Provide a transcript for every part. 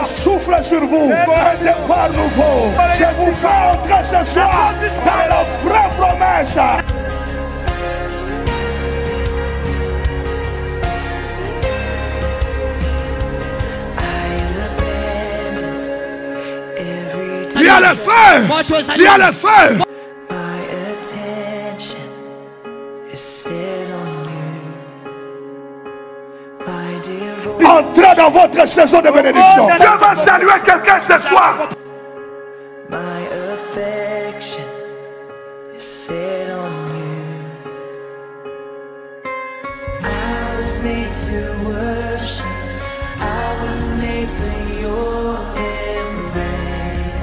souffle sur vous. Un départ nouveau. Je vous fais entrer ce soir dans la vraie promesse. Il y a le feu! Il y a le feu! Entrez dans votre saison de bénédiction. Dieu va saluer quelqu'un ce soir.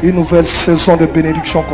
Une nouvelle saison de bénédiction.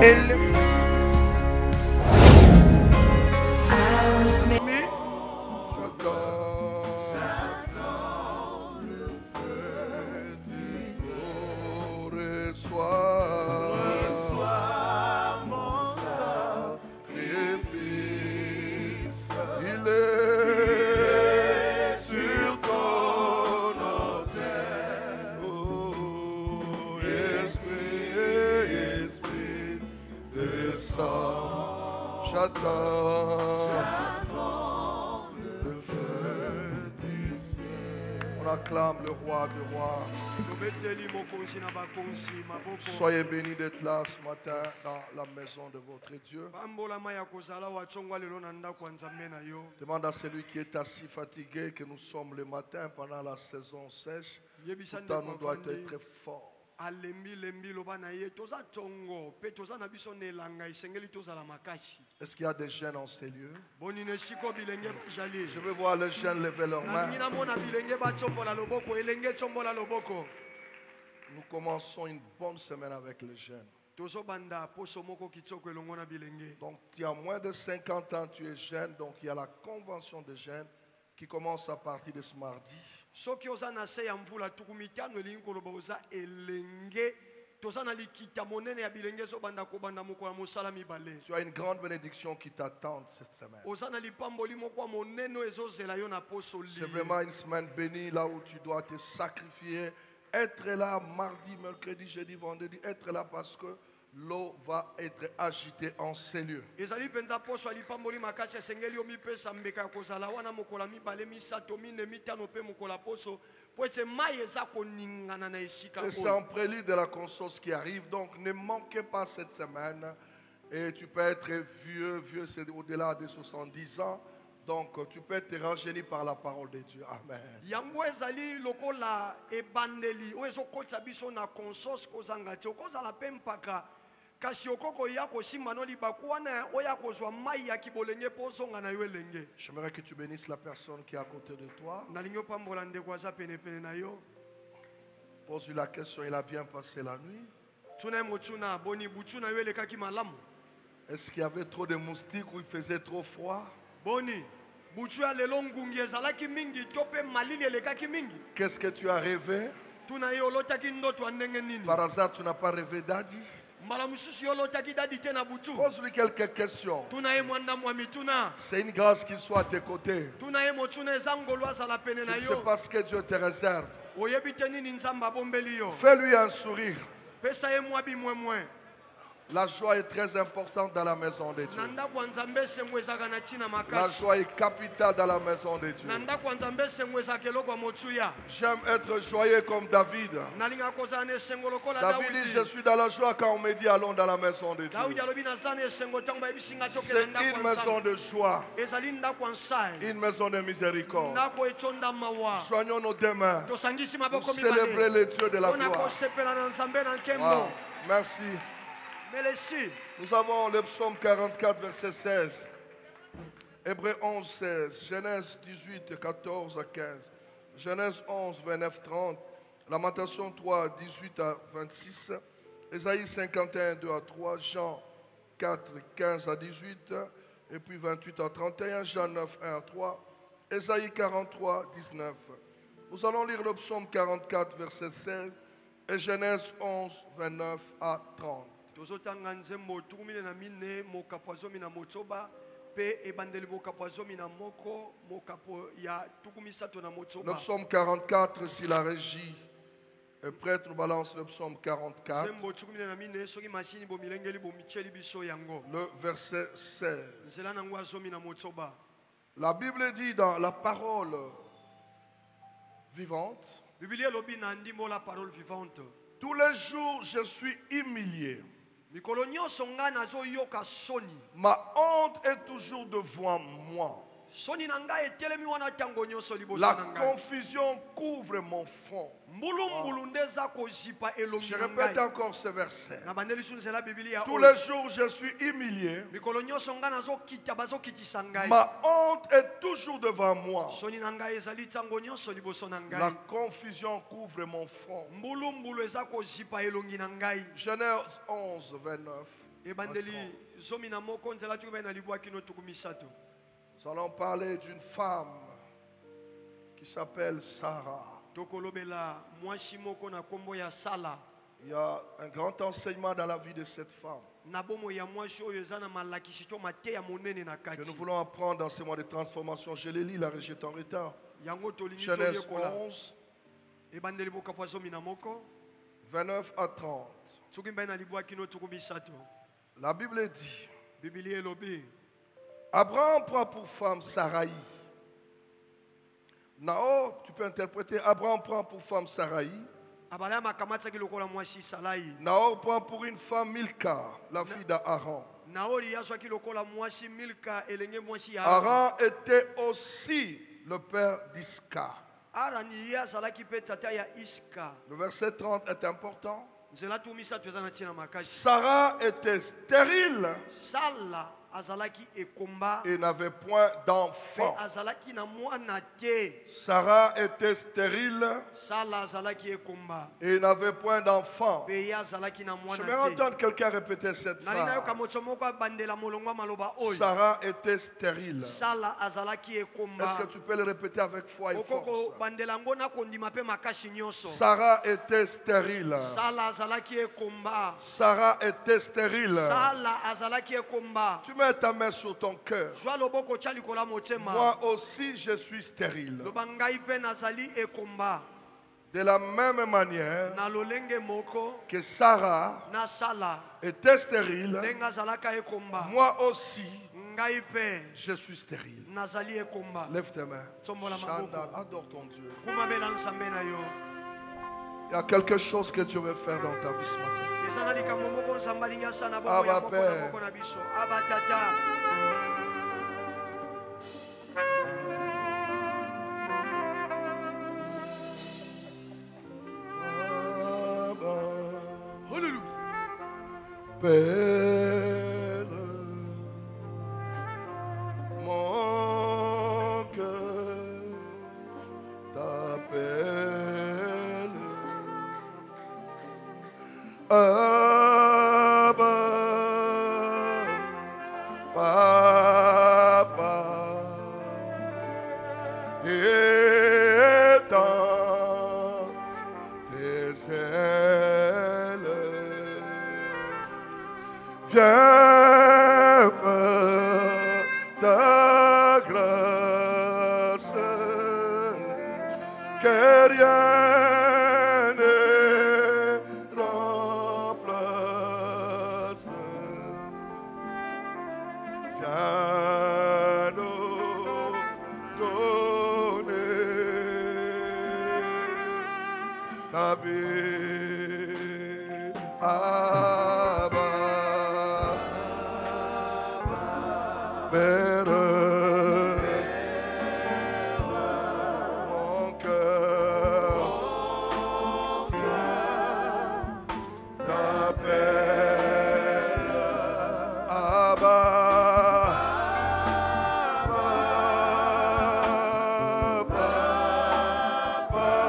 Soyez bénis d'être là ce matin dans la maison de votre Dieu. Demande à celui qui est assis fatigué que nous sommes le matin pendant la saison sèche. Pourtant nous doit être très fort. Est-ce qu'il y a des jeunes en ces lieux? Je veux voir les jeunes lever leurs mains. Nous commençons une bonne semaine avec les jeunes. Donc tu as moins de 50 ans, tu es jeune. Donc il y a la convention des jeunes qui commence à partir de ce mardi. Tu as une grande bénédiction qui t'attend cette semaine. C'est vraiment une semaine bénie là où tu dois te sacrifier. Être là mardi, mercredi, jeudi, vendredi. Être là parce que l'eau va être agitée en ces lieux. Et c'est en prélude de la conscience qui arrive. Donc ne manquez pas cette semaine. Et tu peux être vieux, c'est au-delà de 70 ans. Donc tu peux être rajeuni par la parole de Dieu. Amen. J'aimerais que tu bénisses la personne qui est à côté de toi. Pose-lui la question, il a bien passé la nuit? Est-ce qu'il y avait trop de moustiques ou il faisait trop froid? Qu'est-ce que tu as rêvé? Par hasard, tu n'as pas rêvé Daddy? Pose-lui quelques questions. C'est une grâce qu'il soit à tes côtés. Tu ne sais pas ce que Dieu te réserve. Fais-lui un sourire. La joie est très importante dans la maison de Dieu. La joie est capitale dans la maison de Dieu. J'aime être joyeux comme David. David dit, je suis dans la joie quand on me dit allons dans la maison de Dieu. C'est une maison de joie. Une maison de miséricorde. Joignons nos deux mains pour célébrer le Dieu de la gloire. Wow. Merci. Nous avons le psaume 44, verset 16. Hébreux 11, 16. Genèse 18, 14 à 15. Genèse 11, 29, 30. Lamentation 3, 18 à 26. Ésaïe 51, 2 à 3. Jean 4, 15 à 18. Et puis 28 à 31. Jean 9, 1 à 3. Ésaïe 43, 19. Nous allons lire le psaume 44, verset 16. Et Genèse 11, 29 à 30. Le psaume 44, si la régie Et prêtre nous balance le psaume 44. Le verset 16. La Bible dit dans la parole vivante, tous les jours je suis humilié. Ma honte est toujours devant moi. La confusion couvre mon front. Je répète encore ce verset. Tous les jours je suis humilié. Ma honte est toujours devant moi. La confusion couvre mon front. Genèse 11, 29. Nous allons parler d'une femme qui s'appelle Sarah. Il y a un grand enseignement dans la vie de cette femme que nous voulons apprendre dans ce mois de transformation. Je les lis, la régie est en retard. Genèse 11, 29 à 30. La Bible dit, Abraham prend pour femme Sarai. Nahor, tu peux interpréter, Abraham prend pour femme Sarai. Nahor prend pour une femme Milka, la fille d'Aaron. Aaron était aussi le père d'Iska. Le verset 30 est important. Sarah était stérile et n'avait point d'enfant. Sarah était stérile et n'avait point d'enfant. Je vais entendre quelqu'un répéter cette phrase. Sarah était stérile. Est-ce que tu peux le répéter avec foi et force? Sarah était stérile. Sarah était stérile. Tu mets ta main sur ton cœur. Moi aussi je suis stérile. De la même manière que Sarah était stérile, moi aussi je suis stérile. Lève tes mains. Chandal, adore ton Dieu. Il y a quelque chose que Dieu veut faire dans ta vie ce matin. Abba Père. Abba Tata. Père, mon cœur t'appelle. Abba, Papa, étends tes ailes. Viens par ta grâce, que rien ne remplace. Viens nous donner ta vie. Abba. Père, mon cœur s'appelle Abba, Papa,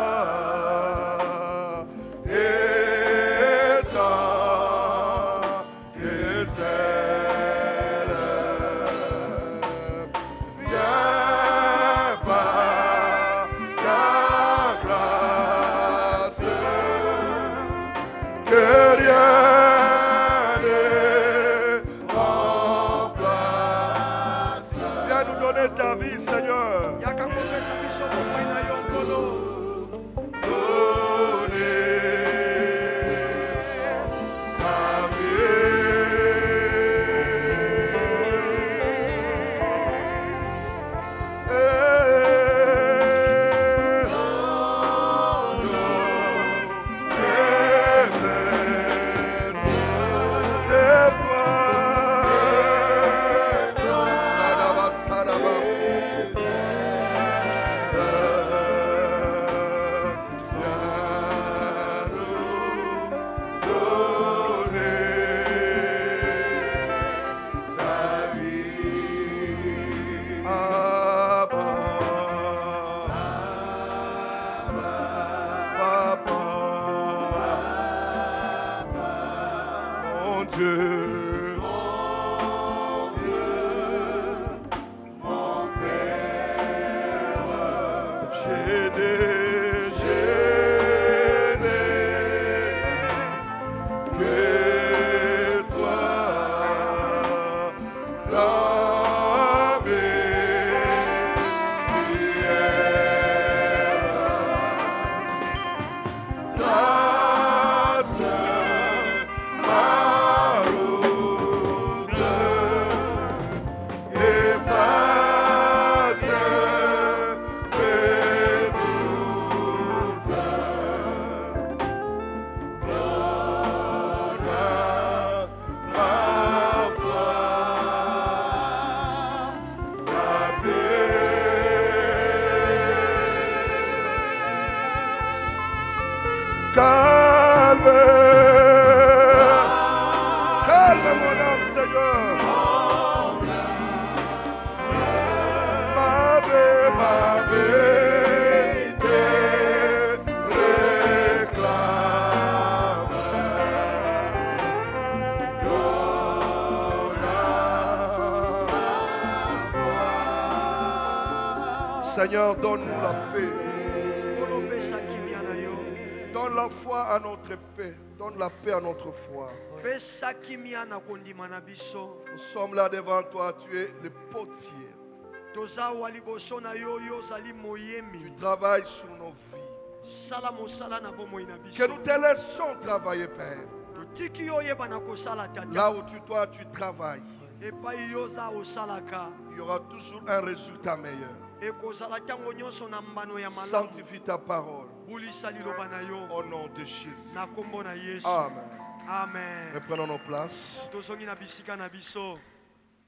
étends tes ailes. Que rien ne remplace. Viens nous donner ta vie, Seigneur. Donner Dieu, mon Père, j'ai déjeuné que toi, dans mes prières, grâce ma route efface mes doutes. Donne ma foi, ta paix. Calme, calme mon âme, Seigneur. Ma vérité réclame. Seigneur, donne-nous la paix. Donne la foi à notre paix. Donne la paix à notre foi. Nous sommes là devant toi. Tu es le potier. Tu travailles sur nos vies. Que nous te laissons travailler, Père. Là où toi tu travailles, il y aura toujours un résultat meilleur. Sanctifie ta parole. Au nom de Jésus. Amen. Amen. Reprenons nos places.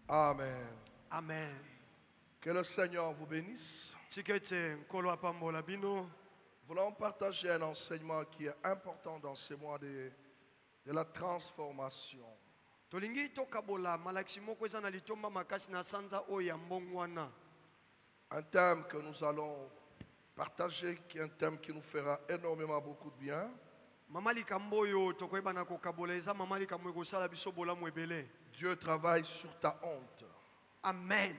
Amen. Amen. Que le Seigneur vous bénisse. Nous voulons partager un enseignement qui est important dans ces mois de la transformation. Un thème que nous allons partager, qui est un thème qui nous fera énormément beaucoup de bien. Dieu travaille sur ta honte. Amen.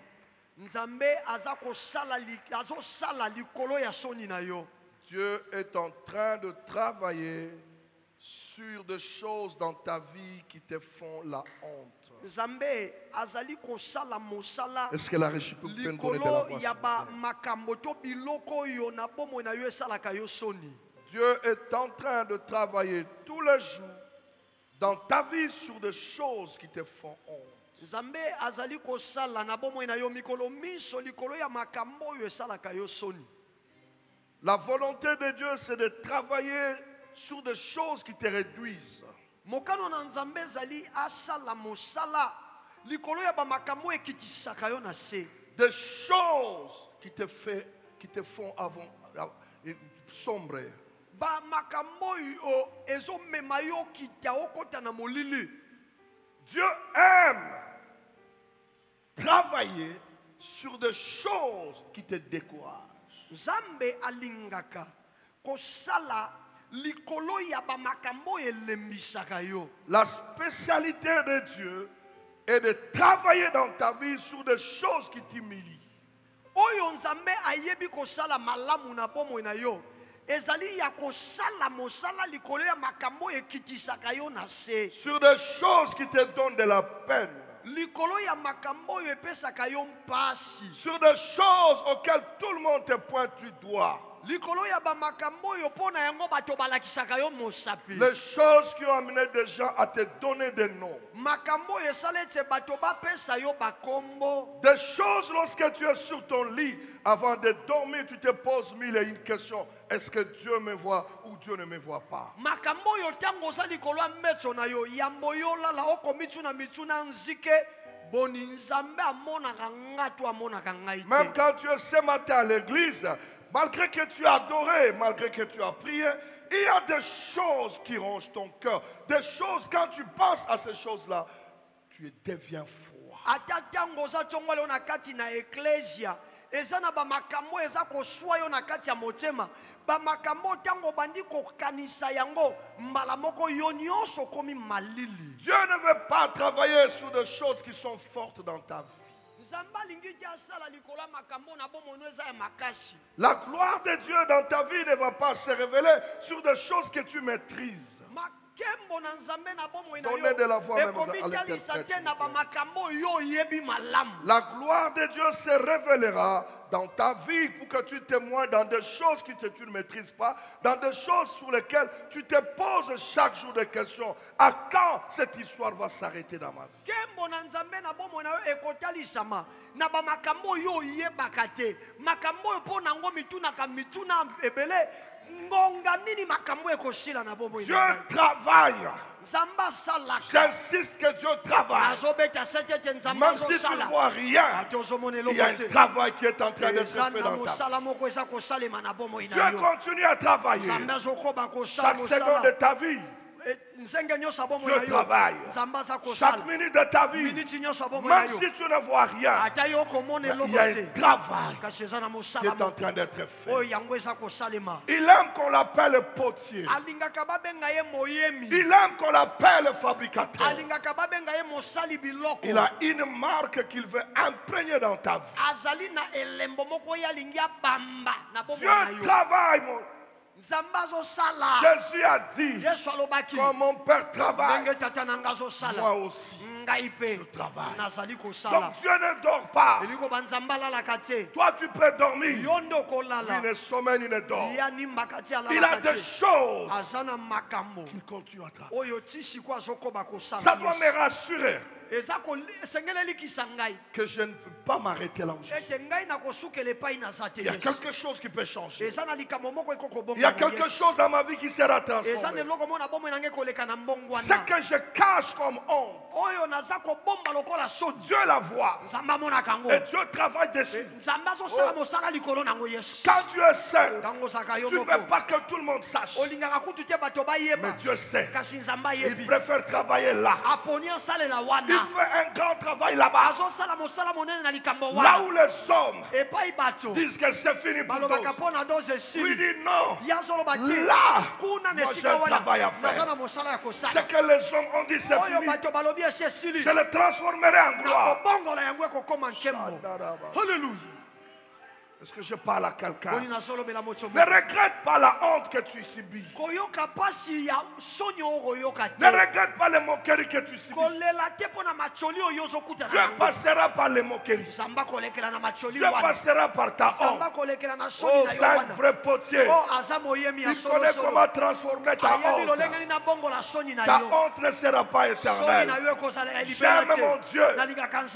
Dieu est en train de travailler sur des choses dans ta vie qui te font la honte. Est-ce que la régie peut me donner de la voix? Dieu est en train de travailler tous les jours dans ta vie sur des choses qui te font honte. La volonté de Dieu, c'est de travailler sur des choses qui te réduisent. Des choses qui te font sombrer. Dieu aime travailler sur des choses qui te découragent. La spécialité de Dieu est de travailler dans ta vie sur des choses qui t'humilient. Sur des choses qui te donnent de la peine. Sur des choses auxquelles tout le monde te pointe du doigt. Les choses qui ont amené des gens à te donner des noms. Des choses lorsque tu es sur ton lit, avant de dormir, tu te poses mille et une questions. Est-ce que Dieu me voit ou Dieu ne me voit pas? Même quand tu es ce matin à l'église, malgré que tu as adoré, malgré que tu as prié, il y a des choses qui rongent ton cœur. Des choses, quand tu penses à ces choses-là, tu deviens froid. ezana ba makambo eza ko swayo na kati ya motema ba makambo tango bandi ko kanisa yango mbala moko yo nyonso komi malili. Dieu ne veut pas travailler sur des choses qui sont fortes dans ta vie. La gloire de Dieu dans ta vie ne va pas se révéler sur des choses que tu maîtrises. Donnez de la voix même à l'interprète. La gloire de Dieu se révélera dans ta vie pour que tu témoignes dans des choses que tu ne maîtrises pas, dans des choses sur lesquelles tu te poses chaque jour des questions. À quand cette histoire va s'arrêter dans ma vie? Dieu travaille. J'insiste que Dieu travaille. Même si tu ne vois rien, il y a un travail qui est en train d'être fait dans ta vie. Dieu continue à travailler. Chaque seconde de ta vie, Dieu travaille. Chaque minute de ta vie, même si tu ne vois rien, il y a un travail qui est en train d'être fait. Il aime qu'on l'appelle potier. Il aime qu'on l'appelle fabricateur. Il a une marque qu'il veut imprégner dans ta vie. Dieu travaille, mon Jésus a dit, quand mon Père travaille, moi aussi je travaille. Donc Dieu ne dort pas. Toi tu peux dormir. Il ne sommeille, il ne dort. Il a des choses qu'il continue à travailler. Ça doit me rassurer que je ne peux pas m'arrêter là où je suis. Il y a quelque chose qui peut changer. Il y a quelque chose dans ma vie qui sera transformé. Ce que je cache comme honte, Dieu la voit. Et Dieu travaille dessus. Quand tu es seul, tu ne veux pas que tout le monde sache. Mais Dieu sait. Il préfère travailler là. Il fait un grand travail là-bas. Là où les hommes disent que c'est fini pour d'autres. Oui, dit non. Là, moi j'ai un travail à faire. Ce que les hommes ont dit c'est fini. Je le transformerai en gloire. Alléluia. Est-ce que je parle à quelqu'un? Ne regrette pas la honte que tu subis. Ne regrette pas les moqueries que tu subis. Dieu passera par les moqueries. Dieu passera par ta honte. Oh, c'est un vrai potier. Il connaît comment transformer ta honte. Ta honte ne sera pas éternelle. J'aime mon Dieu.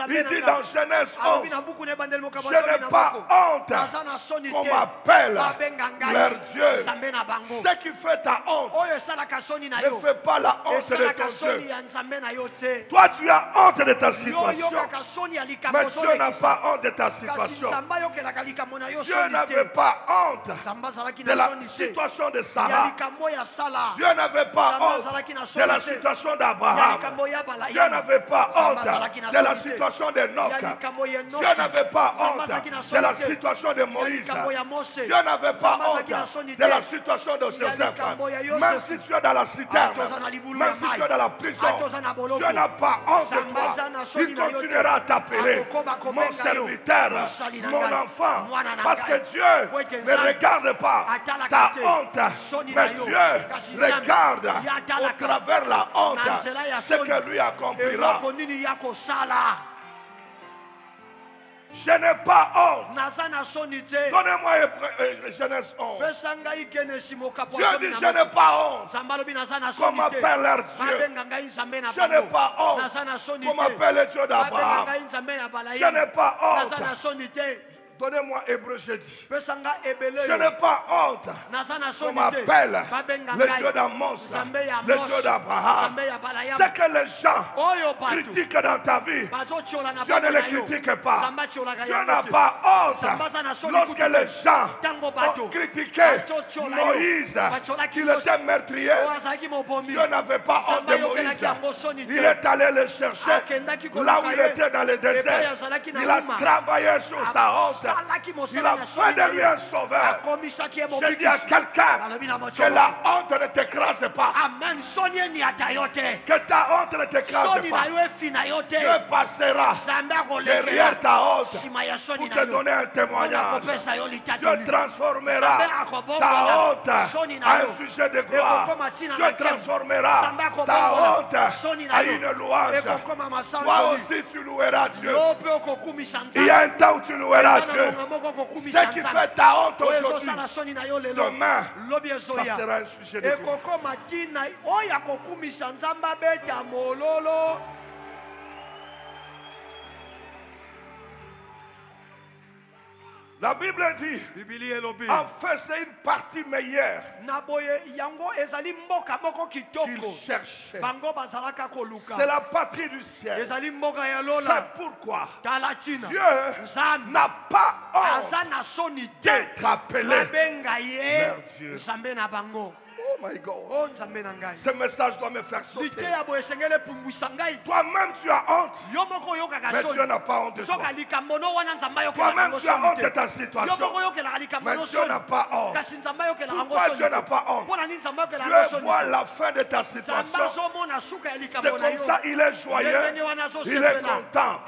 Il dit dans Genèse 11, je n'ai pas honte qu'on m'appelle leur Dieu. Ce qui fait ta honte ne fait pas la honte de ton Dieu. Toi tu as honte de ta situation, mais Dieu n'a pas honte de ta situation. Dieu n'avait pas honte de la situation de Sarah. Dieu n'avait pas honte de la situation d'Abraham. Dieu n'avait pas honte de la situation de Enoch. Dieu n'avait pas honte de la situation de Moïse. Dieu n'avait pas honte de la situation de Joseph. Même si tu es dans la citerne, même si tu es dans la prison, Dieu n'a pas honte de toi. Il continuera à t'appeler mon serviteur, mon enfant, parce que Dieu ne regarde pas ta honte, mais Dieu regarde au travers la honte ce que lui accomplira. Je n'ai pas honte. Donnez-moi Genèse 11. Dieu dit je n'ai pas honte qu'on m'appelle leur Dieu. Je n'ai pas honte qu'on m'appelle le Dieu d'Abraham. Je n'ai pas honte. Donnez-moi Hébreu jeudi. Je n'ai pas honte qu'on m'appelle le Dieu d'Amos, le Dieu d'Abraham. C'est que les gens critiquent dans ta vie, Dieu ne les critique pas. Dieu n'a pas honte lorsque les gens ont critiqué Moïse, qu'il était meurtrier. Dieu n'avait pas honte de Moïse. Il est allé le chercher là où il était dans le désert. Il a travaillé sur sa honte. Il a fait de lui un sauveur. Je dis à quelqu'un que la honte ne t'écrase pas. Amen. Que ta honte ne t'écrase pas. Dieu passera derrière ta honte pour te donner un témoignage. Dieu transformera ta honte en un sujet de gloire. Dieu transformera ta honte en une louange. Toi aussi tu loueras Dieu. Il y a un temps où tu loueras Dieu. Ce qui fait ta honte aujourd'hui, demain, ça sera un sujet de gloire. La Bible dit, enfin c'est une partie meilleure qu'il cherchait. C'est la patrie du ciel. C'est pourquoi Dieu n'a pas honte d'être appelé leur Dieu. Oh my God. Ce message doit me faire sauter. Toi-même tu as honte. Mais Dieu n'a pas honte de toi. Toi-même tu as honte de ta situation. Mais Dieu n'a pas honte. Pourquoi Dieu n'a pas honte? Dieu voit la fin de ta situation. C'est comme ça, il est joyeux. Il est content.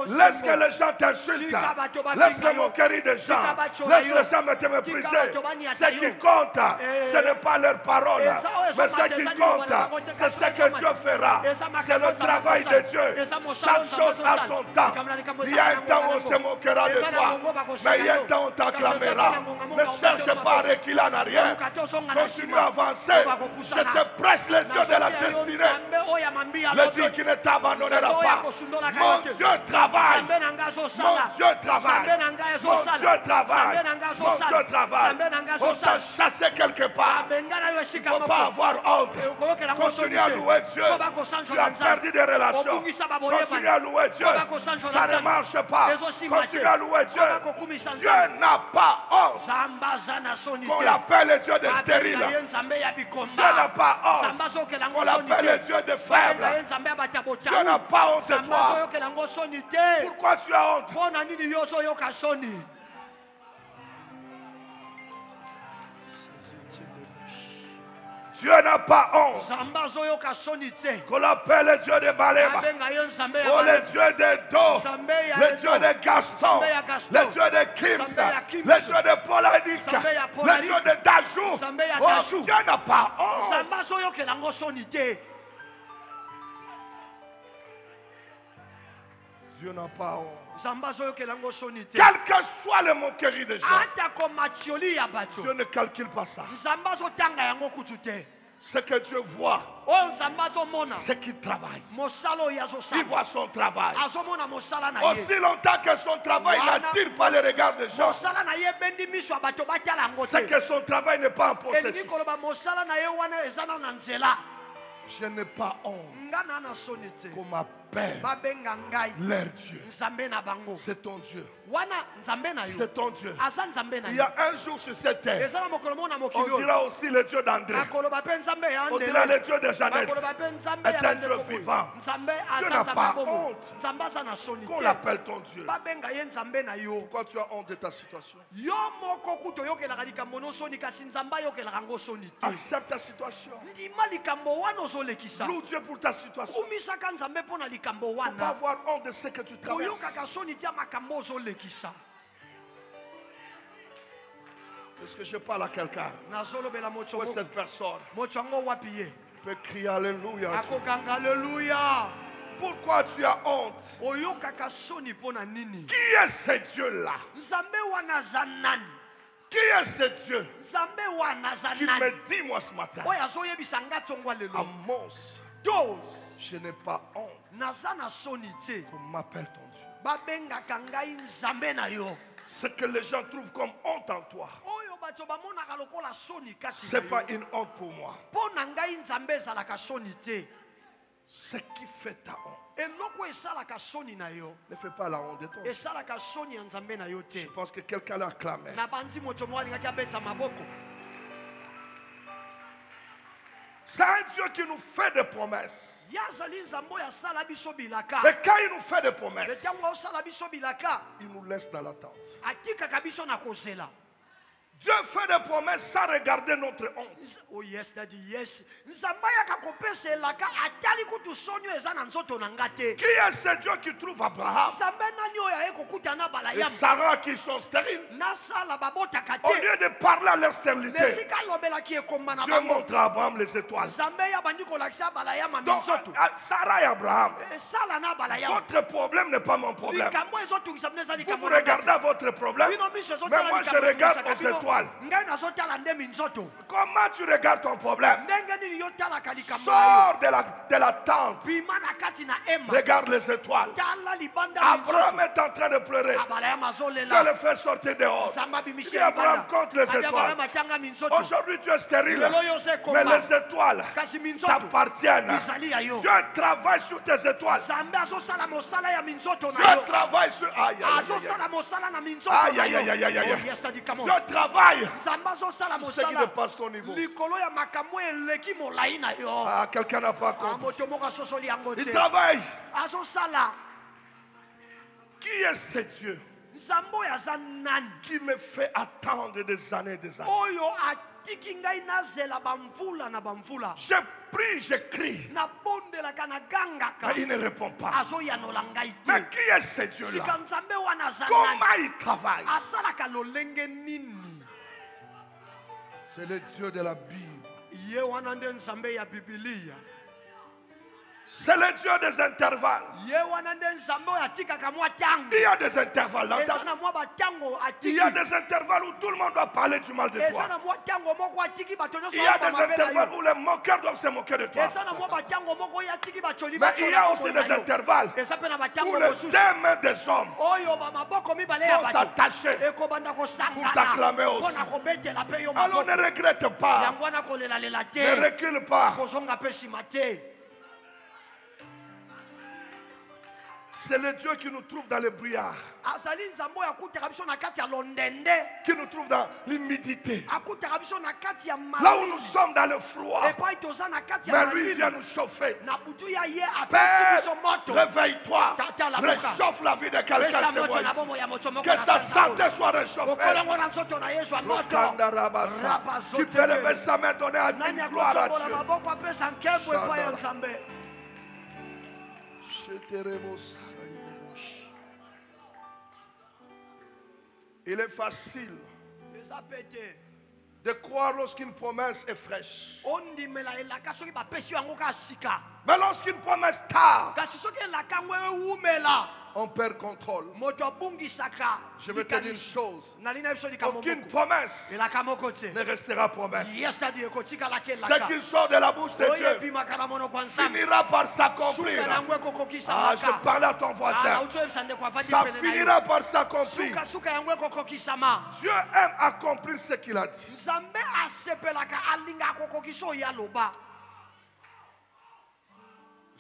Laisse que les gens t'insultent. Laisse les moqueries des gens. Laisse les gens te mépriser. Ce qui compte, ce n'est pas leur parole. Mais ce qui compte, c'est ce que Dieu fera. C'est le travail de Dieu. Chaque chose a son temps. Il y a un temps où on se moquera de toi. Mais il y a un temps où on t'acclamera. Ne cherche pas à reculer en arrière. Continue à avancer. Je te presse le Dieu de la destinée. Le Dieu qui ne t'abandonnera pas. Mon Dieu travaille. Mon Dieu travaille. Mon Dieu travaille. Mon Dieu travaille. On t'a chassé quelque part. Il ne faut pas avoir honte. Continue à louer Dieu. Tu as perdu des relations. Continue à louer Dieu. Ça ne marche pas. Continue à louer Dieu. Dieu n'a pas honte. On l'appelle le Dieu des stériles. Dieu n'a pas honte. On l'appelle le Dieu des faibles. Dieu n'a pas honte de toi. Pourquoi tu as honte? Dieu n'a pas honte. Qu'on l'appelle le Dieu de Baléba. Oh, le Dieu de Do. Le Dieu de Gaston. Le Dieu de Kims. Le Dieu de Poladic. Le Dieu de Dajou. Oh, Dieu n'a pas honte. Dieu n'a pas honte. Quel que soit le moquerie des gens, Dieu ne calcule pas ça. Ce que Dieu voit, c'est qu'il travaille. Il voit son travail. Aussi longtemps que son travail n'attire pas les regards des gens, c'est que son travail n'est pas en possession. Je n'ai pas honte qu'on m'appelle leur Dieu. C'est ton Dieu. C'est ton Dieu. Il y a un jour sur cette terre, on dira aussi le Dieu d'André. On dira le Dieu de Jeannette. Est un Dieu vivant. Dieu n'a pas honte qu'on l'appelle ton Dieu. Pourquoi tu as honte de ta situation? Accepte ta situation. Loue Dieu pour ta situation. Il ne faut pas avoir honte de ce que tu traverses. Est-ce que je parle à quelqu'un? Où est cette personne? Peut crier Alléluia. Pourquoi tu as honte? Qui est ce Dieu-là? Qui est ce Dieu qui me dit moi ce matin? Amos, je n'ai pas honte qu'on m'appelle ton Dieu. Ce que les gens trouvent comme honte en toi, ce n'est pas une honte pour moi. Ce qui fait ta honte ne fait pas la honte de ton Dieu. Je pense que quelqu'un l'a acclamé. C'est un Dieu qui nous fait des promesses. Mais quand il nous fait des promesses, il nous laisse dans l'attente. Dieu fait des promesses sans regarder notre honte. Oh yes, daddy, yes. Qui est ce Dieu qui trouve Abraham et Sarah qui sont stériles? Au lieu de parler à leur stérilité, Dieu montre à Abraham les étoiles. Donc, Sarah et Abraham, votre problème n'est pas mon problème. Vous regardez votre problème, mais moi je regarde aux étoiles. Comment tu regardes ton problème? Sors de la tente. Regarde les étoiles. Abraham est en train de pleurer. Dieu le fait sortir dehors. Si Abraham compte les étoiles, aujourd'hui tu es stérile, mais les étoiles t'appartiennent. Dieu travaille sur tes étoiles. Dieu travaille sur... Aïe, aïe, aïe, aïe, aïe, aïe. Dieu travaille. Ce qui dépasse ton niveau. Ah, quelqu'un n'a pas compris. Il travaille. Qui est ce Dieu qui me fait attendre des années et des années? Je prie, je crie, mais il ne répond pas. Mais qui est ce Dieu-là? Comment il travaille? C'est le Dieu de la Bible. C'est le Dieu des intervalles. Il y a des intervalles dans ta vie. Il y a des intervalles où tout le monde doit parler du mal de toi. Il y a des intervalles où les moqueurs doivent se moquer de toi. Mais il y a aussi des intervalles où les deux mains des hommes vont s'attacher pour t'acclamer aussi. Alors ne regrette pas. Ne recule pas. C'est le Dieu qui nous trouve dans le brouillard, qui nous trouve dans l'humidité, là où nous sommes dans le froid. Mais lui vient nous chauffer. Père, réveille-toi, réchauffe la vie de quelqu'un. Que sa santé soit réchauffée. Qui peut lever sa main, donner à Dieu gloire à Dieu. Il est facile de croire lorsqu'une promesse est fraîche. Mais lorsqu'une promesse tarde, on perd contrôle. Je vais te dire une chose. Aucune promesse ne restera promesse. Ce qui sort de la bouche de Dieu finira par s'accomplir. Ah, je parle à ton voisin. Ça finira par s'accomplir. Dieu aime accomplir ce qu'il a dit.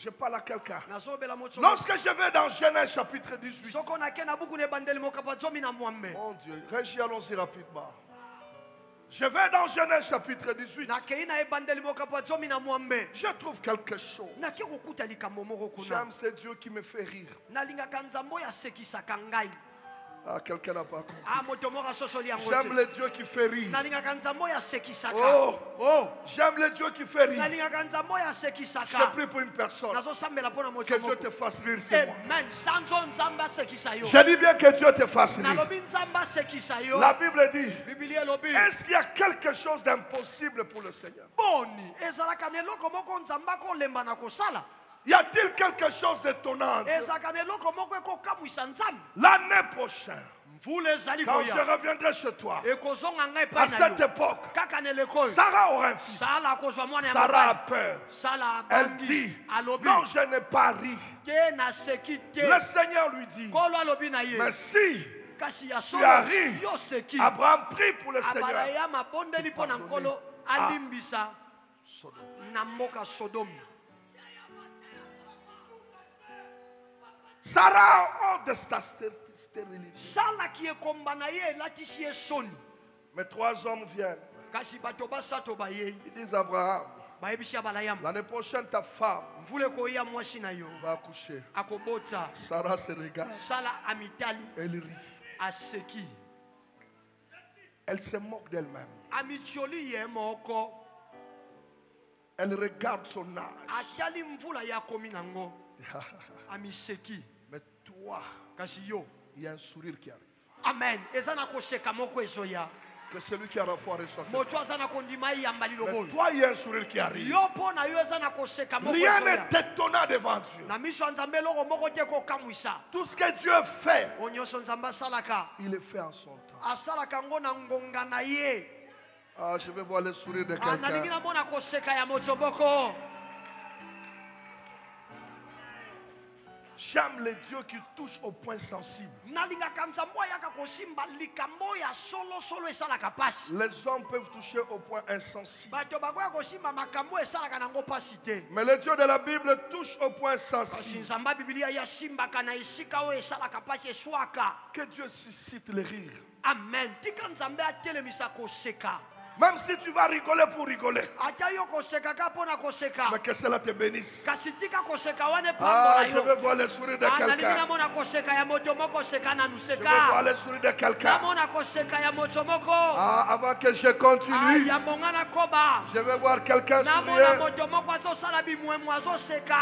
Je parle à quelqu'un. Lorsque je vais dans Genèse chapitre 18. Mon Dieu, Régie, allons-y rapidement. Je vais dans Genèse chapitre 18. Je trouve quelque chose. J'aime ce Dieu qui me fait rire. Ah, quelqu'un n'a pas compris. J'aime le Dieu qui fait rire. Oh, j'aime le Dieu qui fait rire. Je prie pour une personne. Que Dieu te fasse rire, c'est moi. Je dis bien que Dieu te fasse rire. La Bible dit, est-ce qu'il y a quelque chose d'impossible pour le Seigneur? Y a-t-il quelque chose d'étonnant? L'année prochaine, quand je reviendrai chez toi, à cette époque, Sarah aura un fils. Sarah a peur. Elle dit, non, je n'ai pas ri. Le Seigneur lui dit, mais si tu as ri, Abraham prie pour le Seigneur. Sarah a honte de sa stérilité. Mais 3 hommes viennent. Ils disent à Abraham, L'année prochaine, ta femme va accoucher. Sarah se regarde. Elle rit. Elle se moque d'elle-même. Elle regarde son âge. Mais toi, il y a un sourire qui arrive. Amen. Que celui qui a la foi reçoit. Mais toi, il y a un sourire qui arrive. Rien n'est étonnant devant Dieu. Tout ce que Dieu fait, il le fait en son temps. Ah, je vais voir le sourire de quelqu'un. J'aime les dieux qui touchent au point sensible. Les hommes peuvent toucher au point insensible. Mais les dieux de la Bible touchent au point sensible. Que Dieu suscite le rire. Amen. Même si tu vas rigoler pour rigoler. Mais que cela te bénisse. Ah, je veux voir le sourire de quelqu'un. Je veux voir le sourire de quelqu'un. Ah, avant que je continue, je veux voir quelqu'un sourire.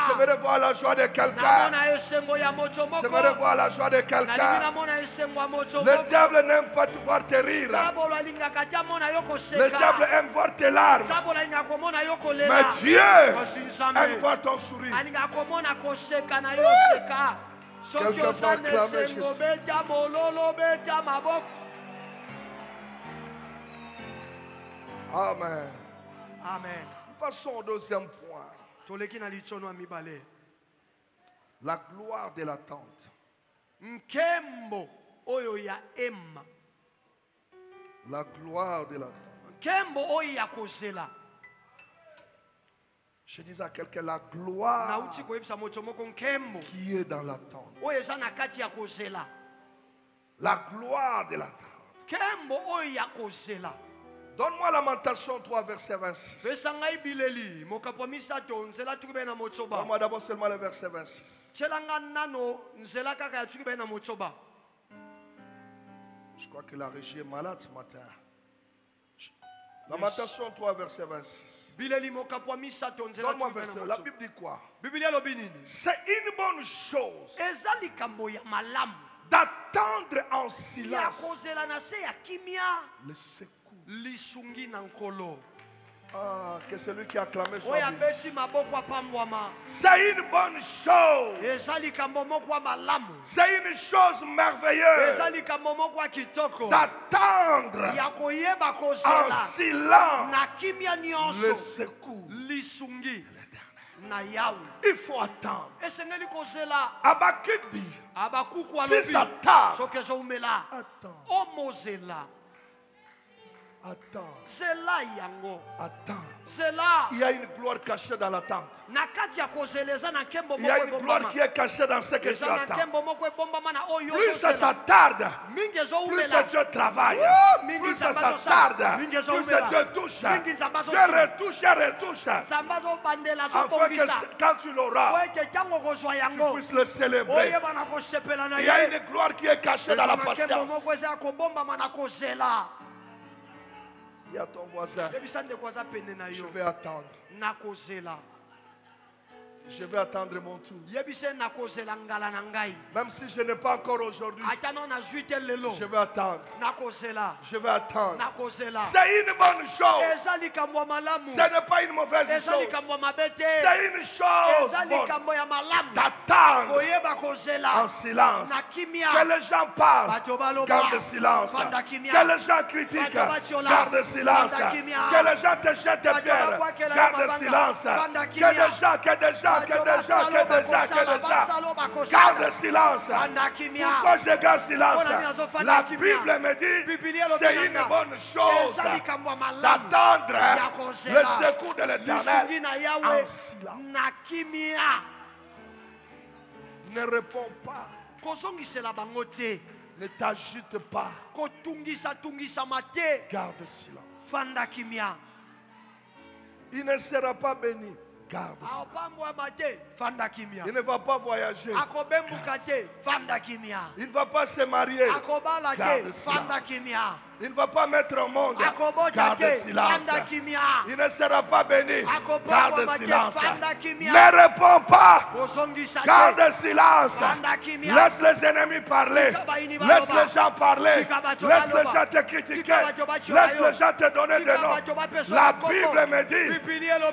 Je veux voir la joie de quelqu'un. Je veux voir la joie de quelqu'un. Le diable n'aime pas te voir te rire. Le diable aime voir tes larmes. Mais Dieu aime voir ton sourire. Quelqu'un peut acclamer Jésus. Amen. Amen. Passons au deuxième point. La gloire de l'attente. La gloire de l'attente. Je dis à quelqu'un la gloire qui est dans l'attente. La gloire de l'attente. Donne-moi Lamentation 3, verset 26. Donne-moi d'abord seulement le verset 26. Je crois que la régie est malade ce matin. Lamentation 3, verset 26. Donne-moi verset. La Bible dit quoi? C'est une bonne chose d'attendre en silence le secours. Ah, que celui qui a acclamé soit béni. C'est une bonne chose. C'est une chose merveilleuse d'attendre en silence le secours de l'Éternel. Il faut attendre. Habakkuk dit, si ça tarde, attends. Attends. Attends. Il y a une gloire cachée dans l'attente. Il y a une gloire qui est cachée dans ce que tu attends. Plus ça tarde, plus Dieu travaille. Plus ça tarde, plus Dieu touche. Dieu retouche. Afin que quand tu l'auras, tu puisses le célébrer. Il y a une gloire qui est cachée dans la patience. Dis à ton voisin, je vais attendre. Je vais attendre mon tour. Même si je n'ai pas encore aujourd'hui, je vais attendre. Je vais attendre. C'est une bonne chose. Ce n'est pas une mauvaise chose. C'est une chose bonne d'attendre en silence. Que les gens parlent, garde silence. Que les gens critiquent, garde silence. Que les gens te jettent des pierres, garde silence. Que des gens, garde silence. Pourquoi je garde silence? La Bible me dit c'est une bonne chose d'attendre le secours de l'Éternel en silence. Ne réponds pas. Ne t'agite pas. Garde silence. Il ne sera pas béni. Garde ça. Il ne va pas voyager. Il ne va pas se marier. Garde ça. Il ne va pas mettre au monde. Garde silence. Il ne sera pas béni. Garde silence. Ne réponds pas. Garde silence. Laisse les ennemis parler. Laisse les gens parler. Laisse les gens te critiquer. Laisse les gens te donner des noms. La Bible me dit,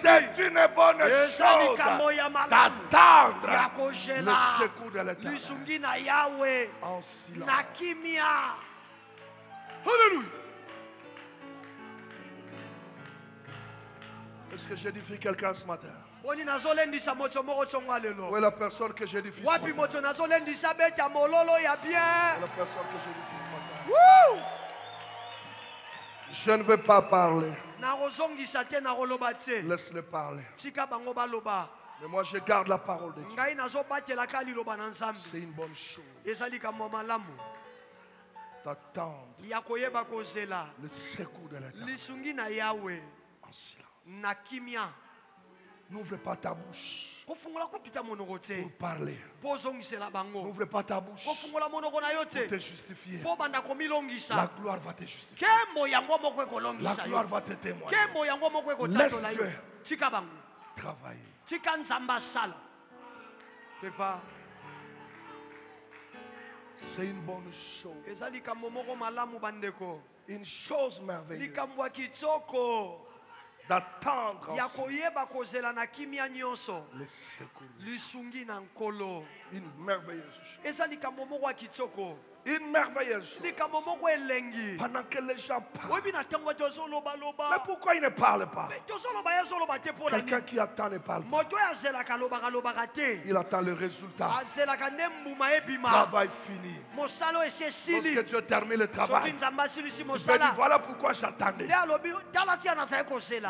c'est une bonne chose d'attendre le secours de l'Éternel en silence. Alléluia. Est-ce que j'édifie quelqu'un ce matin? Où est la personne que j'édifie ce matin? Où est la personne que j'édifie ce matin? Je ne veux pas parler. Laisse-le parler. Mais moi je garde la parole de Dieu. C'est une bonne chose d'attendre le secours de l'Éternel en silence. N'ouvre pas ta bouche pour parler. N'ouvre pas ta bouche pour te justifier. La gloire va te justifier. La gloire va te témoigner. Laisse-le travailler. C'est une bonne chose. Une chose merveilleuse d'attendre le secours. Une merveilleuse chose. Une merveilleuse chose. Pendant que les gens parlent. Mais pourquoi ils ne parlent pas? Quelqu'un qui attend ne parle pas. Il attend le résultat. Travail fini. Lorsque Dieu termine le travail, il peut dire voilà pourquoi j'attendais.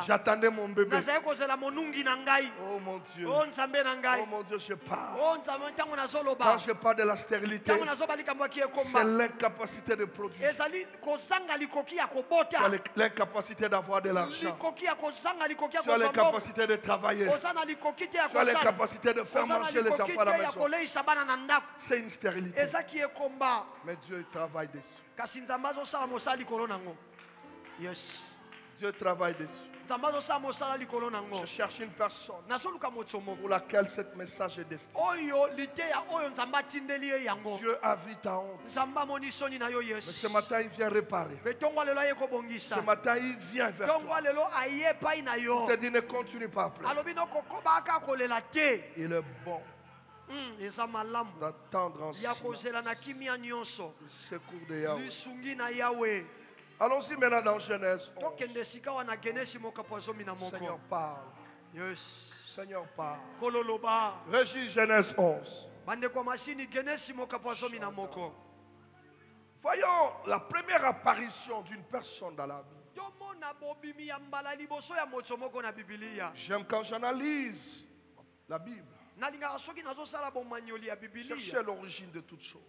J'attendais mon bébé. Oh mon Dieu. Oh mon Dieu, je parle. Quand je parle de la stérilité, c'est l'incapacité de produire. C'est l'incapacité d'avoir de l'argent. Tu as l'incapacité de travailler. Tu as l'incapacité de faire manger les enfants à la maison. C'est une stérilité. Mais Dieu travaille dessus. Dieu travaille dessus. Je cherche une personne pour laquelle ce message est destiné. Dieu a vu ta honte. Mais ce matin, il vient réparer. Ce matin, il vient vers toi. Il te dit ne continue pas après. Il est bon d'attendre en silence le secours de Yahweh. Allons-y maintenant dans Genèse 11. Seigneur parle. Seigneur parle. Régis Genèse 11. Voyons la première apparition d'une personne dans la Bible. J'aime quand j'analyse la Bible. Chercher l'origine de toutes choses.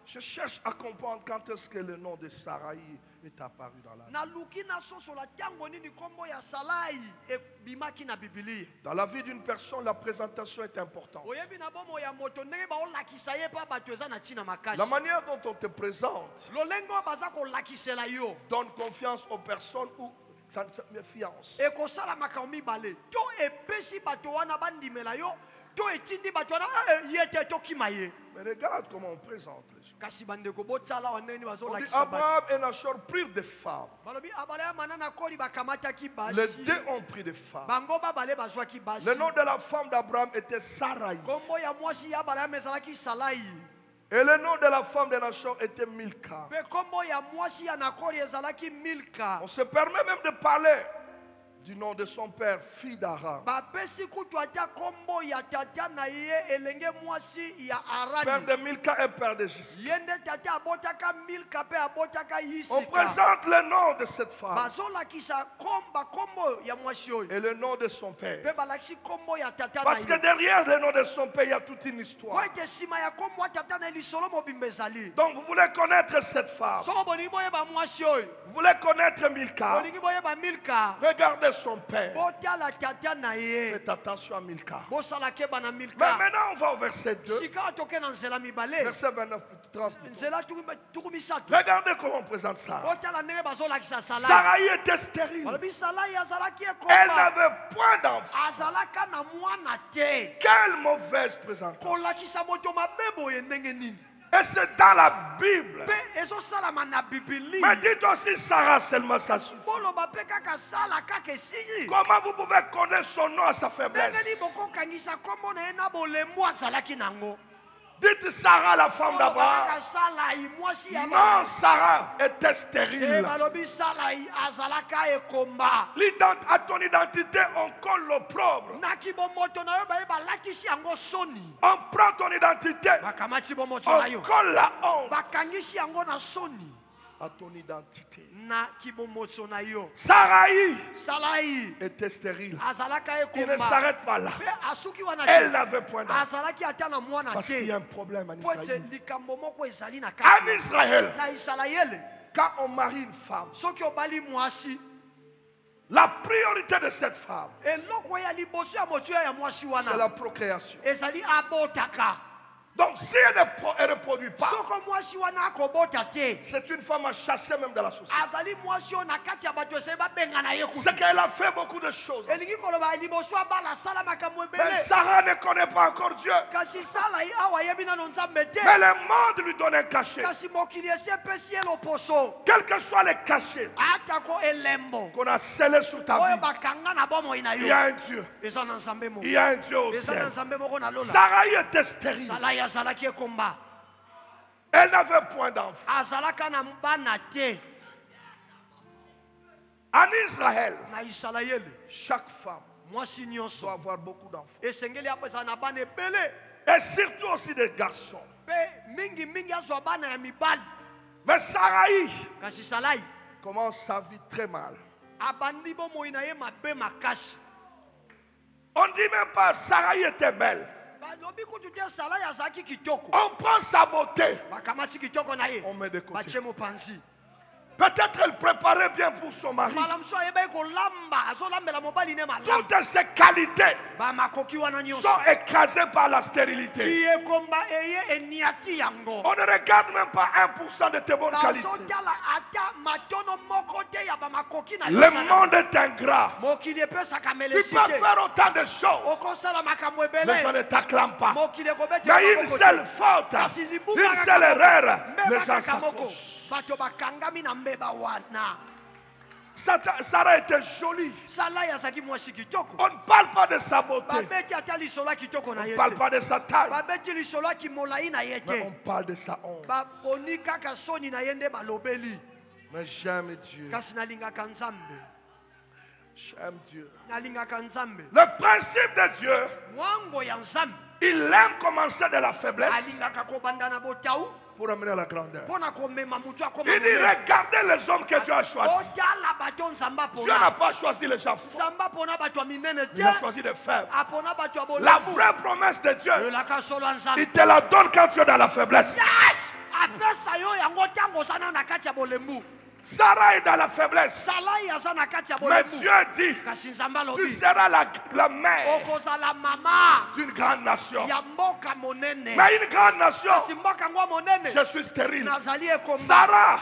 Je cherche à comprendre quand est-ce que le nom de Sarai est apparu dans la Bible. Dans la vie d'une personne, la présentation est importante. La manière dont on te présente donne confiance aux personnes ou ça ne te méfiance. Mais regarde comment on présente les gens. On dit Abraham et Nachor prirent des femmes. Les deux ont pris des femmes. Le nom de la femme d'Abraham était Sarai. Et le nom de la femme de Nachor était Milka. On se permet même de parler du nom de son père, fille d'Aram. Père de Milka et père de Gisca. On présente le nom de cette femme et le nom de son père. Parce que derrière le nom de son père, il y a toute une histoire. Donc vous voulez connaître cette femme. Vous voulez connaître Milka. Regardez son père. Faites attention à Milka. Mais maintenant on va au verset 2. Verset 29 30. Regardez comment on présente ça. Sarai était stérile. Elle n'avait point d'enfant. Quelle mauvaise présentation. Et c'est dans la Bible. Mais dites aussi Sarah seulement, ça suffit. Comment vous pouvez connaître son nom à sa faiblesse? Dites Sarah, la femme d'Abraham. Non, Sarah était stérile. À ton identité, on colle l'opprobre. On prend ton identité, on colle la honte à ton identité. Sarai était stérile. Il ne s'arrête pas là. Elle n'avait point d'enfant. Parce qu'il y a un problème en Israël. En Israël, quand on marie une femme, la priorité de cette femme, c'est la procréation. Donc si elle ne produit pas, c'est une femme à chasser même dans la société. C'est qu'elle a fait beaucoup de choses. Mais Sarah ne connaît pas encore Dieu. Mais le monde lui donne un cachet. Quel que soit les cachets qu'on a scellés sur ta vie, il y a un Dieu. Il y a un Dieu au ciel. Sarah était stérile. Elle n'avait point d'enfant. En Israël, chaque femme doit avoir beaucoup d'enfants. Et surtout aussi des garçons. Mais Sarai commence sa vie très mal. On ne dit même pas Sarai était belle. On prend sa beauté, on met de côté. Peut-être elle préparait bien pour son mari. Toutes ces qualités sont écrasées par la stérilité. On ne regarde même pas 1% de tes bonnes qualités. Le monde est ingrat. Tu peux faire autant de choses. Les gens ne t'acclament pas. Il y a une seule faute, une seule erreur. Les gens s'accrochent. Sarah était jolie. On ne parle pas de sa beauté. On ne parle pas de sa taille. Mais on parle de sa honte. Mais j'aime Dieu. J'aime Dieu. Le principe de Dieu, il aime commencer de la faiblesse pour amener à la grandeur. Il dit regardez les hommes que Dieu a choisis. Dieu n'a pas choisi les gens forts. Il a choisi les faibles. La vraie promesse de Dieu, il te la donne quand tu es dans la faiblesse. Sarah est dans la faiblesse. Mais Dieu dit, tu seras la mère d'une grande nation. Mais une grande nation, je suis stérile. Sarah,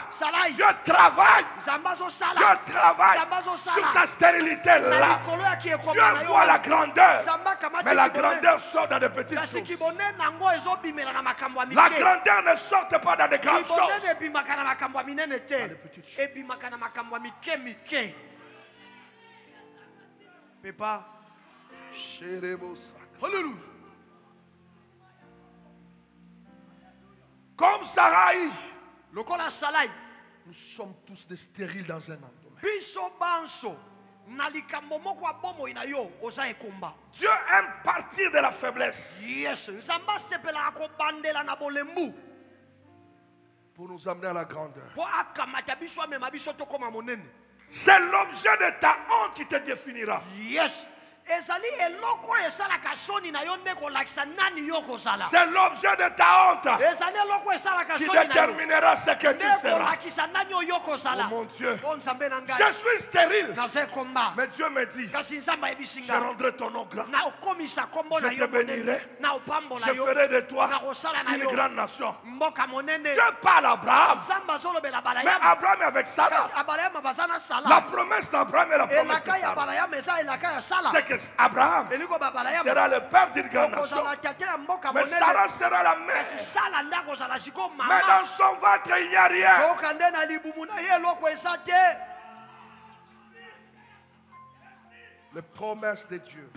Dieu travaille sur ta stérilité là. Dieu voit la grandeur. Mais la grandeur sort dans de petites choses. La grandeur ne sort pas dans de grandes choses. Dans de petites choses. Comme Sarai, nous sommes tous des stériles dans un domaine. Dieu aime partir de la faiblesse. Yes. Pour nous amener à la grandeur. C'est l'objet de ta honte qui te définira. Yes. C'est l'objet de ta honte qui déterminera ce que tu seras. Oh mon Dieu, je suis stérile. Mais Dieu me dit, je rendrai ton nom grand. Je te bénirai. Je ferai de toi une grande nation. Dieu parle à Abraham. Mais Abraham est avec Sarah. La promesse d'Abraham est la promesse de Sarah. C'est que Abraham sera le père d'une grande nation. Mais Sarah sera la mère. Mais dans son ventre, il n'y a rien. Les promesses de Dieu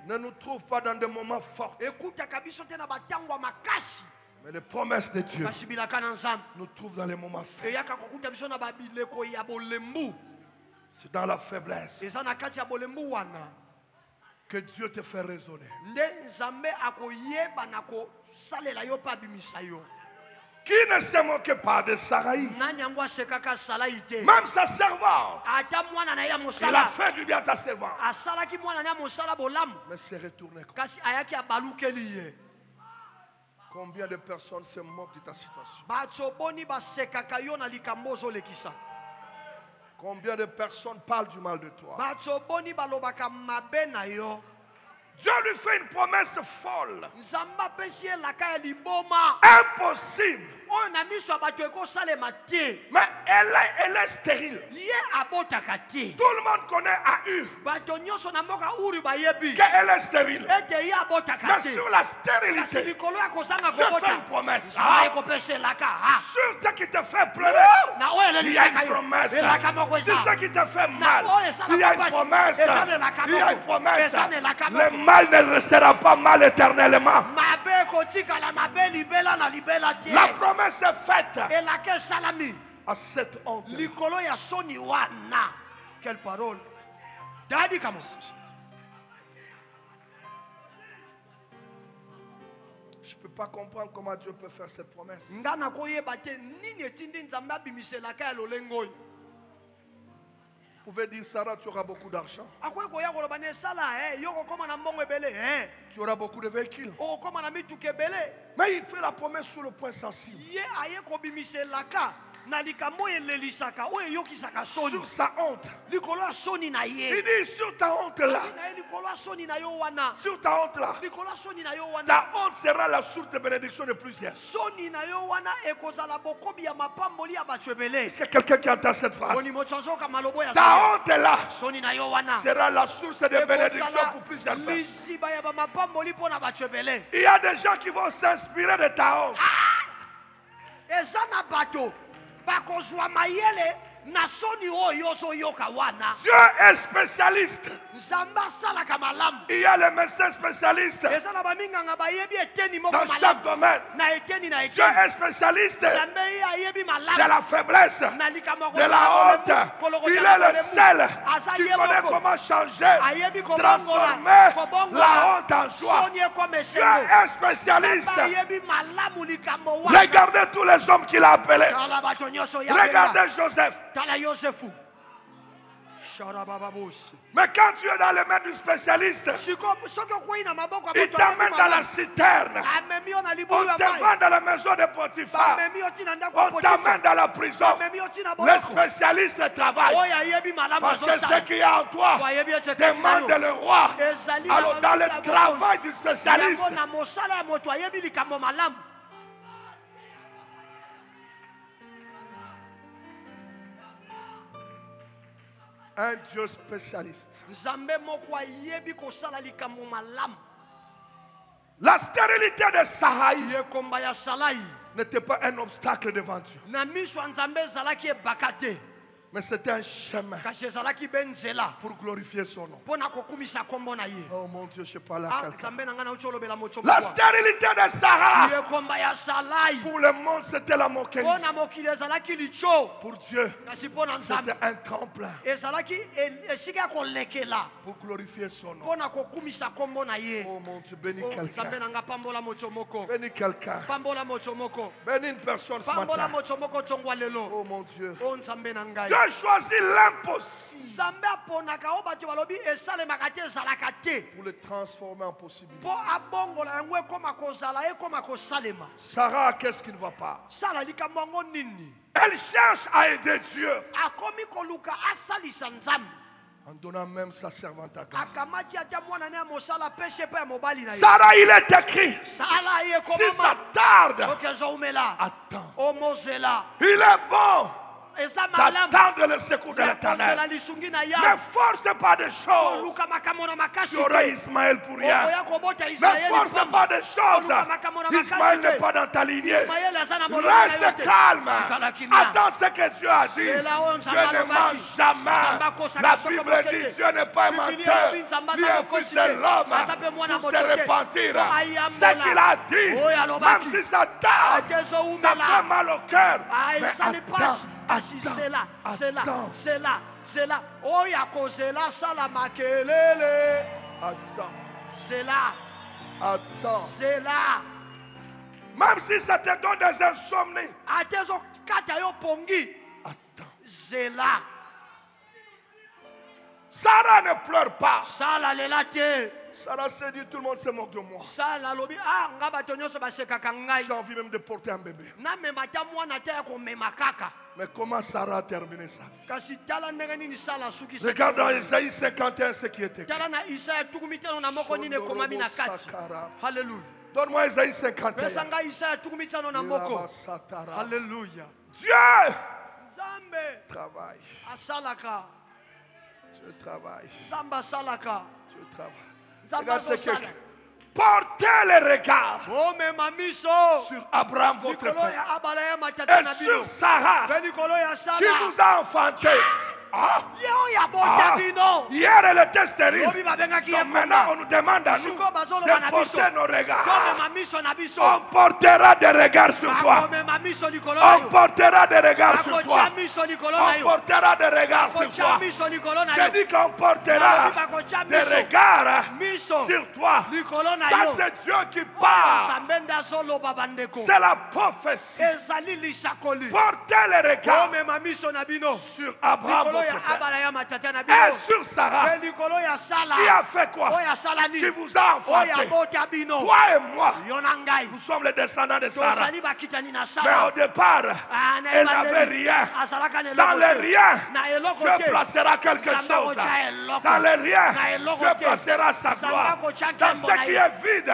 ne nous trouvent pas dans des moments forts. Mais les promesses de Dieu nous trouvent dans les moments faibles. C'est dans la faiblesse que Dieu te fait raisonner. Qui ne se moque pas de Sarai? Même sa servante. Il a fait du bien à ta servante. Mais c'est retourné. Combien de personnes se moquent de ta situation? Combien de personnes parlent du mal de toi? Dieu lui fait une promesse folle. Impossible. Mais elle est stérile. Tout le monde connaît Ahur qu'elle est stérile. Mais sur la stérilité, Dieu fait une promesse. Sur ce qui te fait pleurer, il y a une promesse. Sur ce qui te fait mal, il y a une promesse. Il y a une promesse. Le mal ne restera pas mal éternellement. La promesse est faite à cette honte. Quelle parole. Je ne peux pas comprendre comment Dieu peut faire cette promesse. Vous pouvez dire, Sarah, tu auras beaucoup d'argent. Tu auras beaucoup de véhicules. Mais il fait la promesse sur le point sensible. Sur sa honte. Il dit sur ta honte là. Sur ta honte là. Ta honte sera la source de bénédiction de plusieurs. Est-ce qu'il y a quelqu'un qui entend cette phrase? Ta honte là sera la source de bénédiction pour plusieurs personnes. Il y a des gens qui vont s'inspirer de ta honte. Dieu est spécialiste. Il y a les médecins spécialistes dans chaque domaine. Dieu est spécialiste de la faiblesse, de la honte. Il est le seul qui connaît comment changer, transformer la honte en joie. Dieu est spécialiste. Regardez tous les hommes qu'il a appelés. Regardez Joseph. Mais quand tu es dans les mains du spécialiste, il t'amène dans la citerne. On te vend dans la maison de Potiphar. On t'amène dans la prison. Le spécialiste travaille. Parce que ce qui est en toi demande le roi. Alors dans le travail du spécialiste, un Dieu spécialiste. La stérilité de Sarai n'était pas un obstacle devant Dieu. Mais c'était un chemin pour glorifier son nom. Oh mon Dieu, je parle à quelqu'un. La stérilité de Sarah, pour le monde, c'était la moquerie. Pour Dieu, c'était un tremplin pour glorifier son nom. Oh mon Dieu, bénis quelqu'un. Bénis quelqu'un. Bénis une personne ce matin. Oh mon Dieu. Dieu a choisi l'impossible pour le transformer en possibilité. Sarah, qu'est-ce qui ne va pas? Elle cherche à aider Dieu en donnant même sa servante à Agar. Sarah, il est écrit, si ça tarde, attends. Il est bon d'attendre le secours de l'Éternel. Ne force pas des choses. Tu auras Ismaël pour rien. Ne force pas des choses. Ismaël n'est pas dans ta lignée. Reste calme. Attends ce que Dieu a dit. Dieu ne ment jamais. La Bible dit Dieu n'est pas un menteur, ni un fils de l'homme pour se repentir. Ce qu'il a dit, même si ça tarde, ça fait mal au cœur. Mais c'est là. Oh, yakozela salamakelele. Attends. C'est là. Attends. C'est là. Même si ça te donne des insomnies. Attends. C'est là. Sarah ne pleure pas. Sarah s'est dit, tout le monde se moque de moi. J'ai envie même de porter un bébé. Mais comment Sarah a terminé sa vie? Regarde dans Isaïe 51 ce qui est écrit. Alléluia. Donne-moi Isaïe 51. Alléluia. Dieu travaille. Dieu travaille. Dieu travaille. Regarde ce qui est écrit. Portez les regards sur Abraham votre père et sur Sarah qui vous a enfanté. Hier elle était stérile. Donc maintenant on nous demande à nous de porter nos regards. On portera des regards sur toi. On portera des regards sur toi. On portera des regards sur toi. J'ai dit qu'on portera des regards sur toi. Ça c'est Dieu qui parle. C'est la prophétie. Portez les regards sur Abraham. Et sur Sarah, qui a fait quoi? Qui vous a enfanté? Toi et moi, nous sommes les descendants de Sarah. Mais au départ, elle n'avait rien. Dans les riens, Dieu placera quelque chose. Dans les riens, Dieu placera sa gloire. Dans ce qui est vide,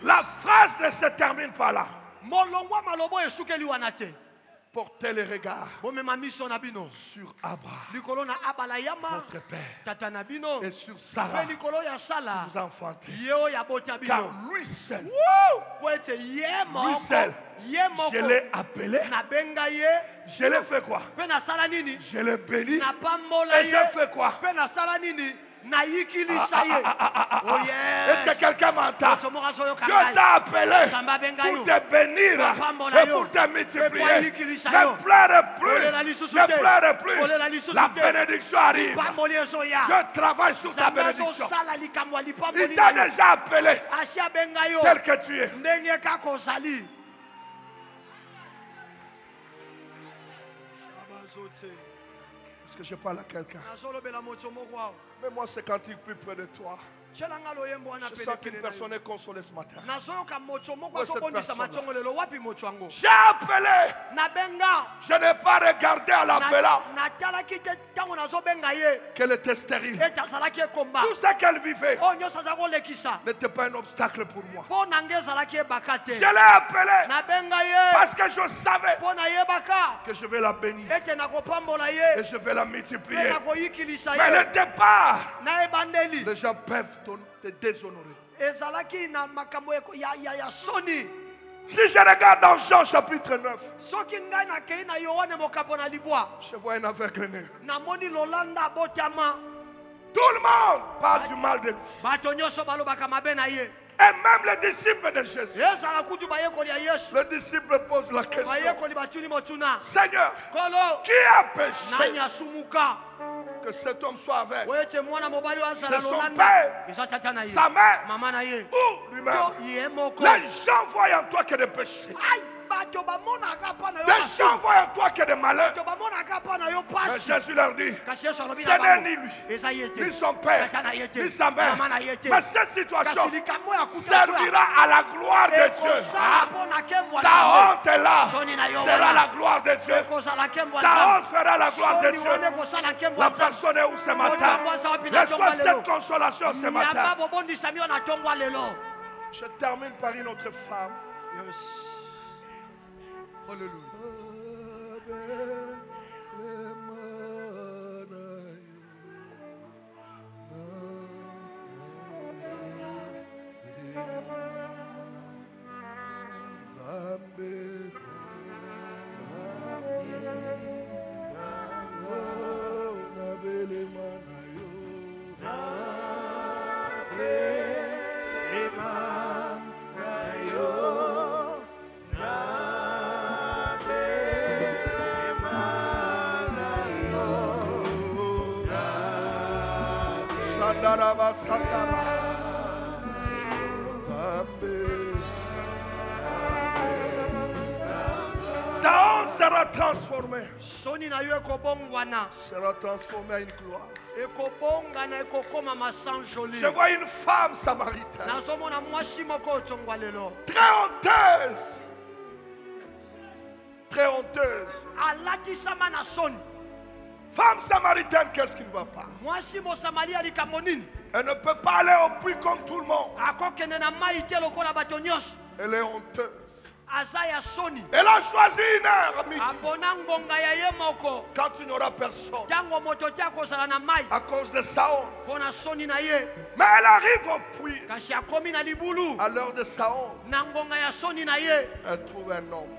la phrase ne se termine pas là. Portez les regards sur Abraham, votre père, et sur Sarah, qui vous a enfanté. Car lui seul, je l'ai appelé. Je l'ai fait quoi? Je l'ai béni. Et j'ai fait quoi? Est-ce que quelqu'un m'entend? Dieu t'a appelé pour te bénir et pour te multiplier. Ne pleure plus. Ne pleure plus. La bénédiction arrive. Je travaille sur ta bénédiction. Il t'a déjà appelé tel que tu es. Est-ce que je parle à quelqu'un? Mais moi, c'est quand il est plus près de toi. Je sens qu'une personne est consolée ce matin. J'ai appelé. Je n'ai pas regardé à l'appelant qu'elle était stérile. Tout ce qu'elle vivait n'était pas un obstacle pour moi. Je l'ai appelée parce que je savais que je vais la bénir et je vais la multiplier. Mais le départ, les gens peuvent te déshonorer. Si je regarde dans Jean chapitre 9, je vois un aveugle-né. Tout le monde parle du mal de lui. Et même les disciples de Jésus. Le disciple pose la question. Seigneur, qui a péché que cet homme soit avec? C'est son père, sa mère ou lui-même. Les gens voient en toi que des péchés. Les gens voient en toi que des malheurs. Mais Jésus leur dit, ce n'est ni lui, ni son père, ni sa mère. Mais cette situation servira à la gloire de Dieu. Ta honte est là, sera la gloire de Dieu. Ta honte fera la gloire de Dieu. La personne est où ce matin? Reçois cette consolation ce matin. Je termine par une autre femme. Alléluia. Ta honte sera transformée. Sera transformée à une gloire. Je vois une femme samaritaine. Très honteuse. Très honteuse. Femme samaritaine, qu'est-ce qui ne va pas? Elle ne peut pas aller au puits comme tout le monde. Elle est honteuse. Elle a choisi une heure à midi. Quand il n'y aura personne. À cause de sa honte. Mais elle arrive au puits. À l'heure de sa honte. Elle trouve un homme.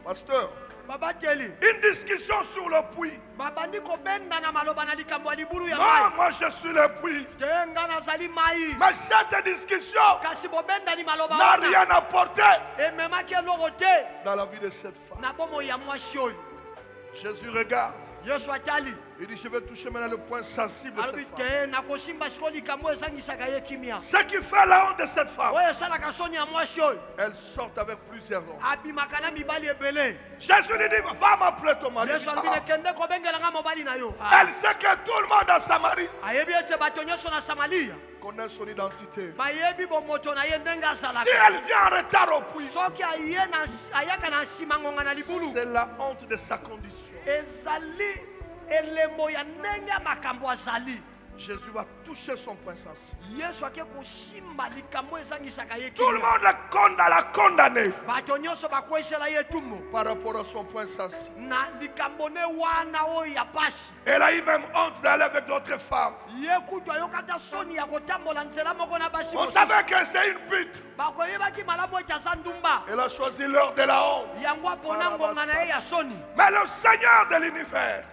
Pasteur, une discussion sur le puits. Non, moi je suis le puits. Mais cette discussion n'a rien apporté dans la vie de cette femme. Jésus regarde. Il dit, je vais toucher maintenant le point sensible de cette femme. Ce qui fait la honte de cette femme, elle sort avec plusieurs hommes. Jésus lui dit, va m'appeler ton mari. Elle sait que tout le monde à Samarie connaît son identité. Si elle vient en retard au puits, c'est la honte de sa condition. Jésus va toucher son point sensible. Tout le monde l'a condamné par rapport à son point sensible. Elle a eu même honte d'aller avec d'autres femmes. On savait que c'est une pute. Elle a choisi l'heure de la honte. Mais le Seigneur de l'univers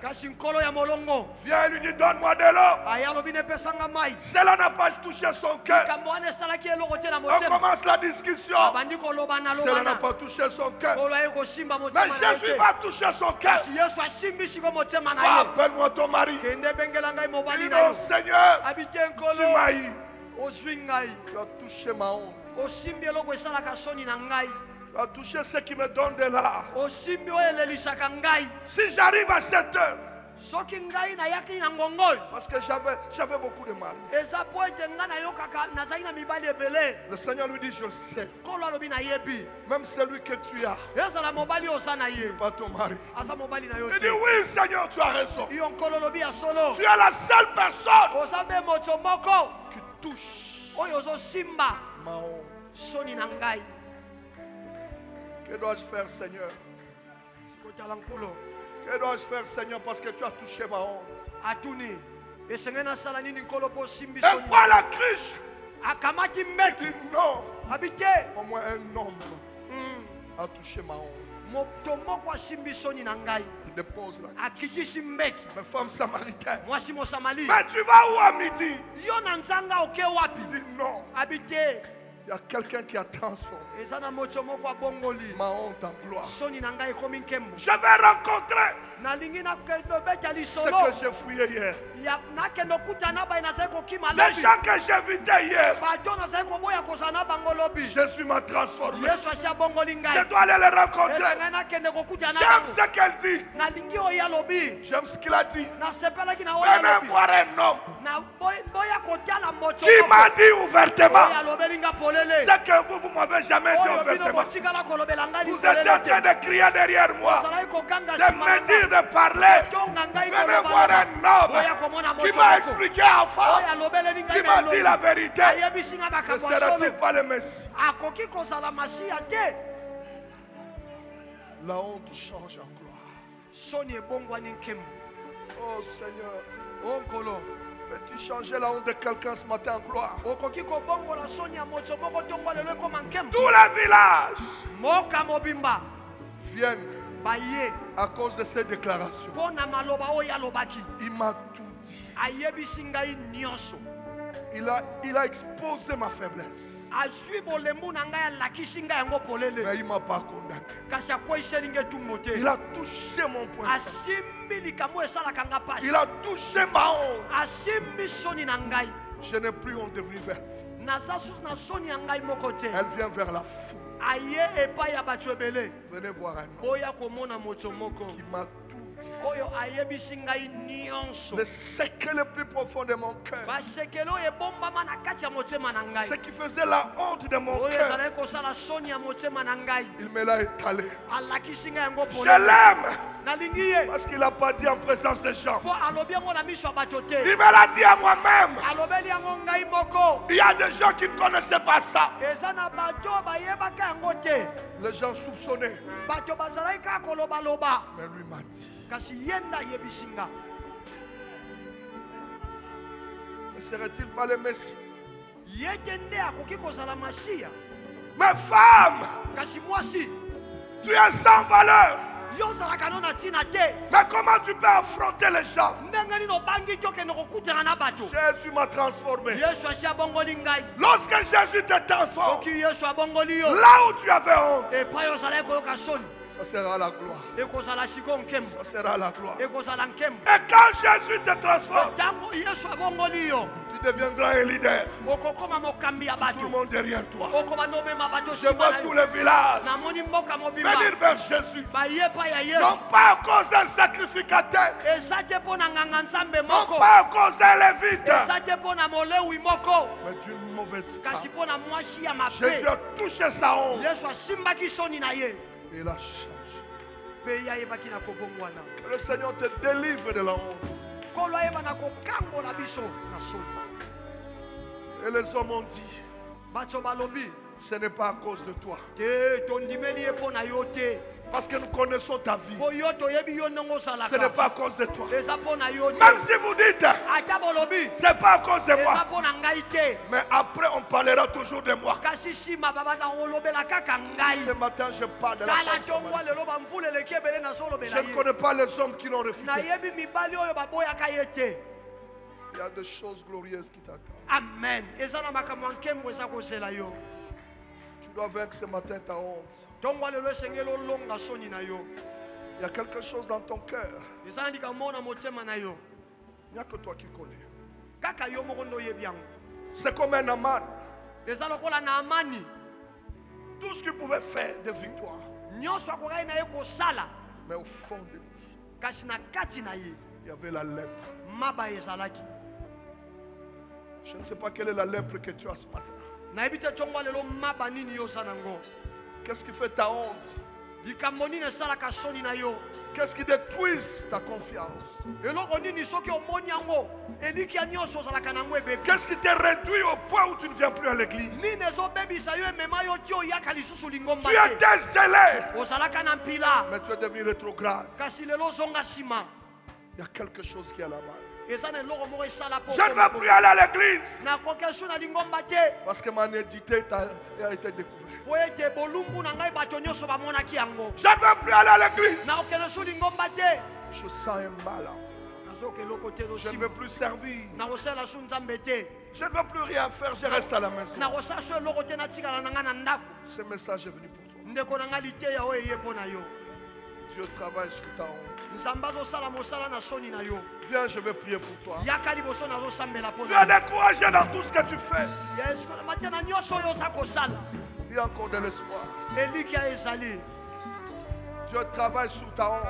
vient et lui dit, donne-moi de l'eau. Cela n'a pas touché son cœur. On commence la discussion. Cela n'a pas touché son cœur. Mais Jésus va toucher son cœur. Appelle-moi ton mari. Il dit, non, Seigneur, tu m'as eu. Tu as touché ma honte. Tu as touché ce qui me donne de l'art. Si j'arrive à 7 heures, parce que j'avais beaucoup de mal. Le Seigneur lui dit, je sais. Même celui que tu as, pas ton mari. Il dit, oui Seigneur, tu as raison. Tu es la seule personne qui touche ma honte. Que dois-je faire, Seigneur? Que dois-je faire, Seigneur, parce que tu as touché ma honte? Et prends la cruche akamaki mbeki. Il dit non. Habité. Au moins un homme a touché ma honte. Moto moko asimbi soni na ngai. Il dépose là. Akitisi mbeki. Ma femme samaritaine. Mwasi mo Samali. Mais tu vas où à midi? Yo na nzanga oke wapi? Il dit non. Habité. Il y a quelqu'un qui a transformé Ezana moto moko abongoli. ma honte en gloire. Soni na ngai komi nkembo. Je vais rencontrer Na lingi na kebeta ce lisolo. que j'ai fouillé hier. Ya nakende okutana ba inazali kokima Les lobi. gens que j'invitais hier, Bato nazali koboya kozana bango lobi. Jésus m'a transformé. Yesu asi abongoli Je ngai. dois aller les rencontrer. Ese ngai nakende kokutana J'aime bango. ce qu'elle dit. Nalingi oya lobi. J'aime ce qu'il a dit. Nasepelaki na oya Venez lobi. voir un homme Na boya kotala moto. qui m'a dit ouvertement Oya lobeli nga polele. ce que vous m'avez jamais dit Oyo bino ouvertement. botikala kolobela ngai Vous étiez en train de crier derrière moi, Ozalaki kokanga de nsima na me dire ngai. de parler. Tonga ngai Venez koloba voir loba. un Oya homme komona qui moto m'a moko. expliqué en face, Oya lobeleli ngai qui na m'a elongi. dit la vérité. Ayebisi nga Ne makambo ya sera-t-il solo. pas le Messie? Akoki kozala masiya te. La honte change en gloire. Soni ebongwani nkembo. Oh Seigneur, Onkolo. peux-tu changer la honte de quelqu'un ce matin en gloire? Okoki kobongola soni ya moto moko tongo lelo ekoma nkembo. Tous les villages Moka mobimba. viennent Baye. à cause de ces déclarations. Pona maloba oyo alobaki. Il m'a tout dit. Ayebisi ngai nyonso. Il a exposé ma faiblesse. Azwi bolembu na ngai alakisi ngai yango polele. Mais il ne m'a pas condamné. Kasi akweyiseli ngai etumbu te. Il a touché mon point faible. Asimbi likambo esalaka nga pasi. Il a touché ma honte. Asimbi soni na ngai. Je n'ai plus honte de venir vers lui. Naza susu na soni ya ngai moko te. Elle vient vers la foule. Aye epai ya bato ebele. Venez voir un homme Boya komona moto moko. qui m'a tout dit. Oyo ayebisi ngai nyonso. Le secret le plus profond de mon cœur. Basekele oyo ebombama na kati ya motema na ngai. Ce qui faisait la honte de mon Oyo cœur, ezalaki kosala soni ya motema na ngai. il me l'a étalé. Alakisi ngai yango Je polele. l'aime Nalingi ye. parce qu'il n'a pas dit en présence des gens. Po alobi yango na miso ya bato te. Il me l'a dit à moi-même. Alobeli yango ngai moko. Il y a des gens qui ne connaissaient pas ça. Eza na bato bayebaka yango te. Les gens soupçonnaient. Bato bazalaki kaka kolobaloba. Mais lui m'a dit. Kasi ye nde ayebisi nga. Ne serait-il pas le Messie? Ye te nde akoki kozala masiya. Mais femme, Kasi mwasi, tu es sans valeur. yo ozalaka no na ntina te. Mais comment tu peux affronter les gens? Ndenge nini obangi te okende kokutana na bato. Jésus m'a transformé. Yesu asi abongoli ngai. Lorsque Jésus te transforme, Soki Yesu abongoli yo, là où tu avais honte, epai ozalaki koyoka soni. ça sera la gloire. Ekozala sikoyo nkembo. Ça sera la gloire. Ekozala nkembo. Et quand Jésus te transforme, Ntango Yesu abongoli yo, tu deviendras un leader. okokoma mokambi ya Tout le bato. monde derrière toi. Okoma nomema bato Je nsima vois na tous yo. les villages Namoni mboka mobimba. venir vers Jésus. Baye epai ya Non Yesu. pas à cause d'un sacrificateur. Eza te mpo na nganga nzambe Non moko. pas à cause d'un lévite. Eza te mpo na molewi moko. Mais d'une mauvaise Kasi femme. mpo na mwasi ya Jésus mabe. a touché sa honte. Yesu asimbaki soni na ye. Et il a changé. Mpe ye ayebaki na kobongwana. Que le Seigneur te délivre de la honte. Nkolo ayeba na kokangola biso na soni. Et les hommes ont dit, Bato balobi, ce n'est pas à cause de toi. te tondimeli ye mpo na yo te. Parce que nous connaissons ta vie. Po yo toyebi yo ndenge Ce n'est ozalaka. pas à cause de toi. Eza mpo na yo te. Même si vous dites, Ata bolobi, c'est pas à cause de eza moi. mpo na ngai te. Mais après, on parlera toujours de moi. Kasi nsima babanda kolobela kaka ngai. Ce matin, je parle de la Tala femme tongo samaritaine. lelo bamvula eleki ebele Je nazolobela ne ye. connais pas les hommes qui l'ont refusé. Nayebi mibali oyo baboyaka ye te. Il y a des choses glorieuses qui t'attendent. Amen. Eza na makambo ya nkembo eza kozela yo. Tu dois vaincre ce matin ta honte. Ntongo lelo esengeli olonga soni na yo. Il y a quelque chose dans ton cœur. Eza na likambo na motema na yo. Il n'y a que toi qui connais. Kaka yo moko nde oyebi yango. C'est comme un Aman. Eza lokola na amani. Tout ce qu'il pouvait faire de victoire. Nyonso akokaki na ye kosala. Mais au fond de lui, Kasi na kati na ye. il y avait la lèpre. Maba ezalaki. Je ne sais pas quelle est la lèpre que tu as ce matin. Nayebi te ntongo lelo maba nini yo oza nango. Qu'est-ce qui fait ta honte? Likambo nini esalaka soni na yo. Qu'est-ce qui détruise ta confiance? Eloko nini soki omoni yango eliki ya nyonso ozalaka nango ebebi. Qu'est-ce qui te réduit au point où tu ne viens plus à l'église? Nini ezobebisa yo emema yo ti oyaka lisusu lingomba Tu te. étais zélé, Ozalaka na mpila. mais tu es devenu rétrograde. Kasi lelo ozonga nsima. Il y a quelque chose qui est là-bas. Je ne veux plus aller à l'église. Parce que ma nudité a été découverte. Je ne veux plus aller à l'église. Je sens un mal. Je ne veux plus servir. Je ne veux plus rien faire, je reste à la maison. Ce message est venu pour toi. Dieu travaille sur ta honte. Viens, je vais prier pour toi. Tu es découragé dans tout ce que tu fais. Il y a encore de l'espoir. Dieu travaille sur ta honte.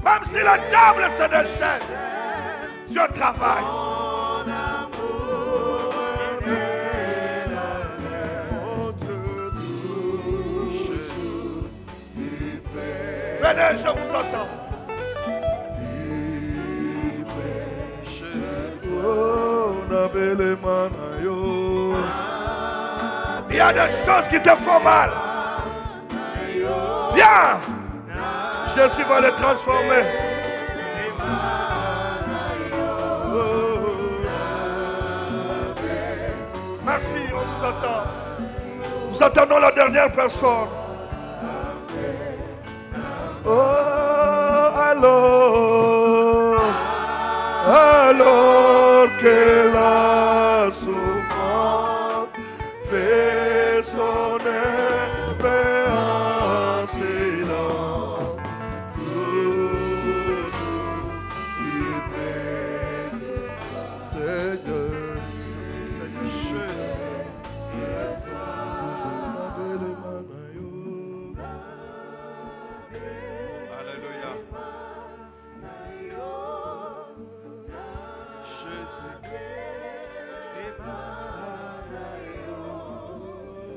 Même si le diable se déchaîne, Dieu travaille. Venez, je vous entends. Il y a des choses qui te font mal. Viens. Jésus va les transformer. Merci, on vous attend. Nous attendons la dernière personne. Oh, alors que la souffrance fait son œuvre en silence, toujours il prie, Seigneur, je sais, Alléluia.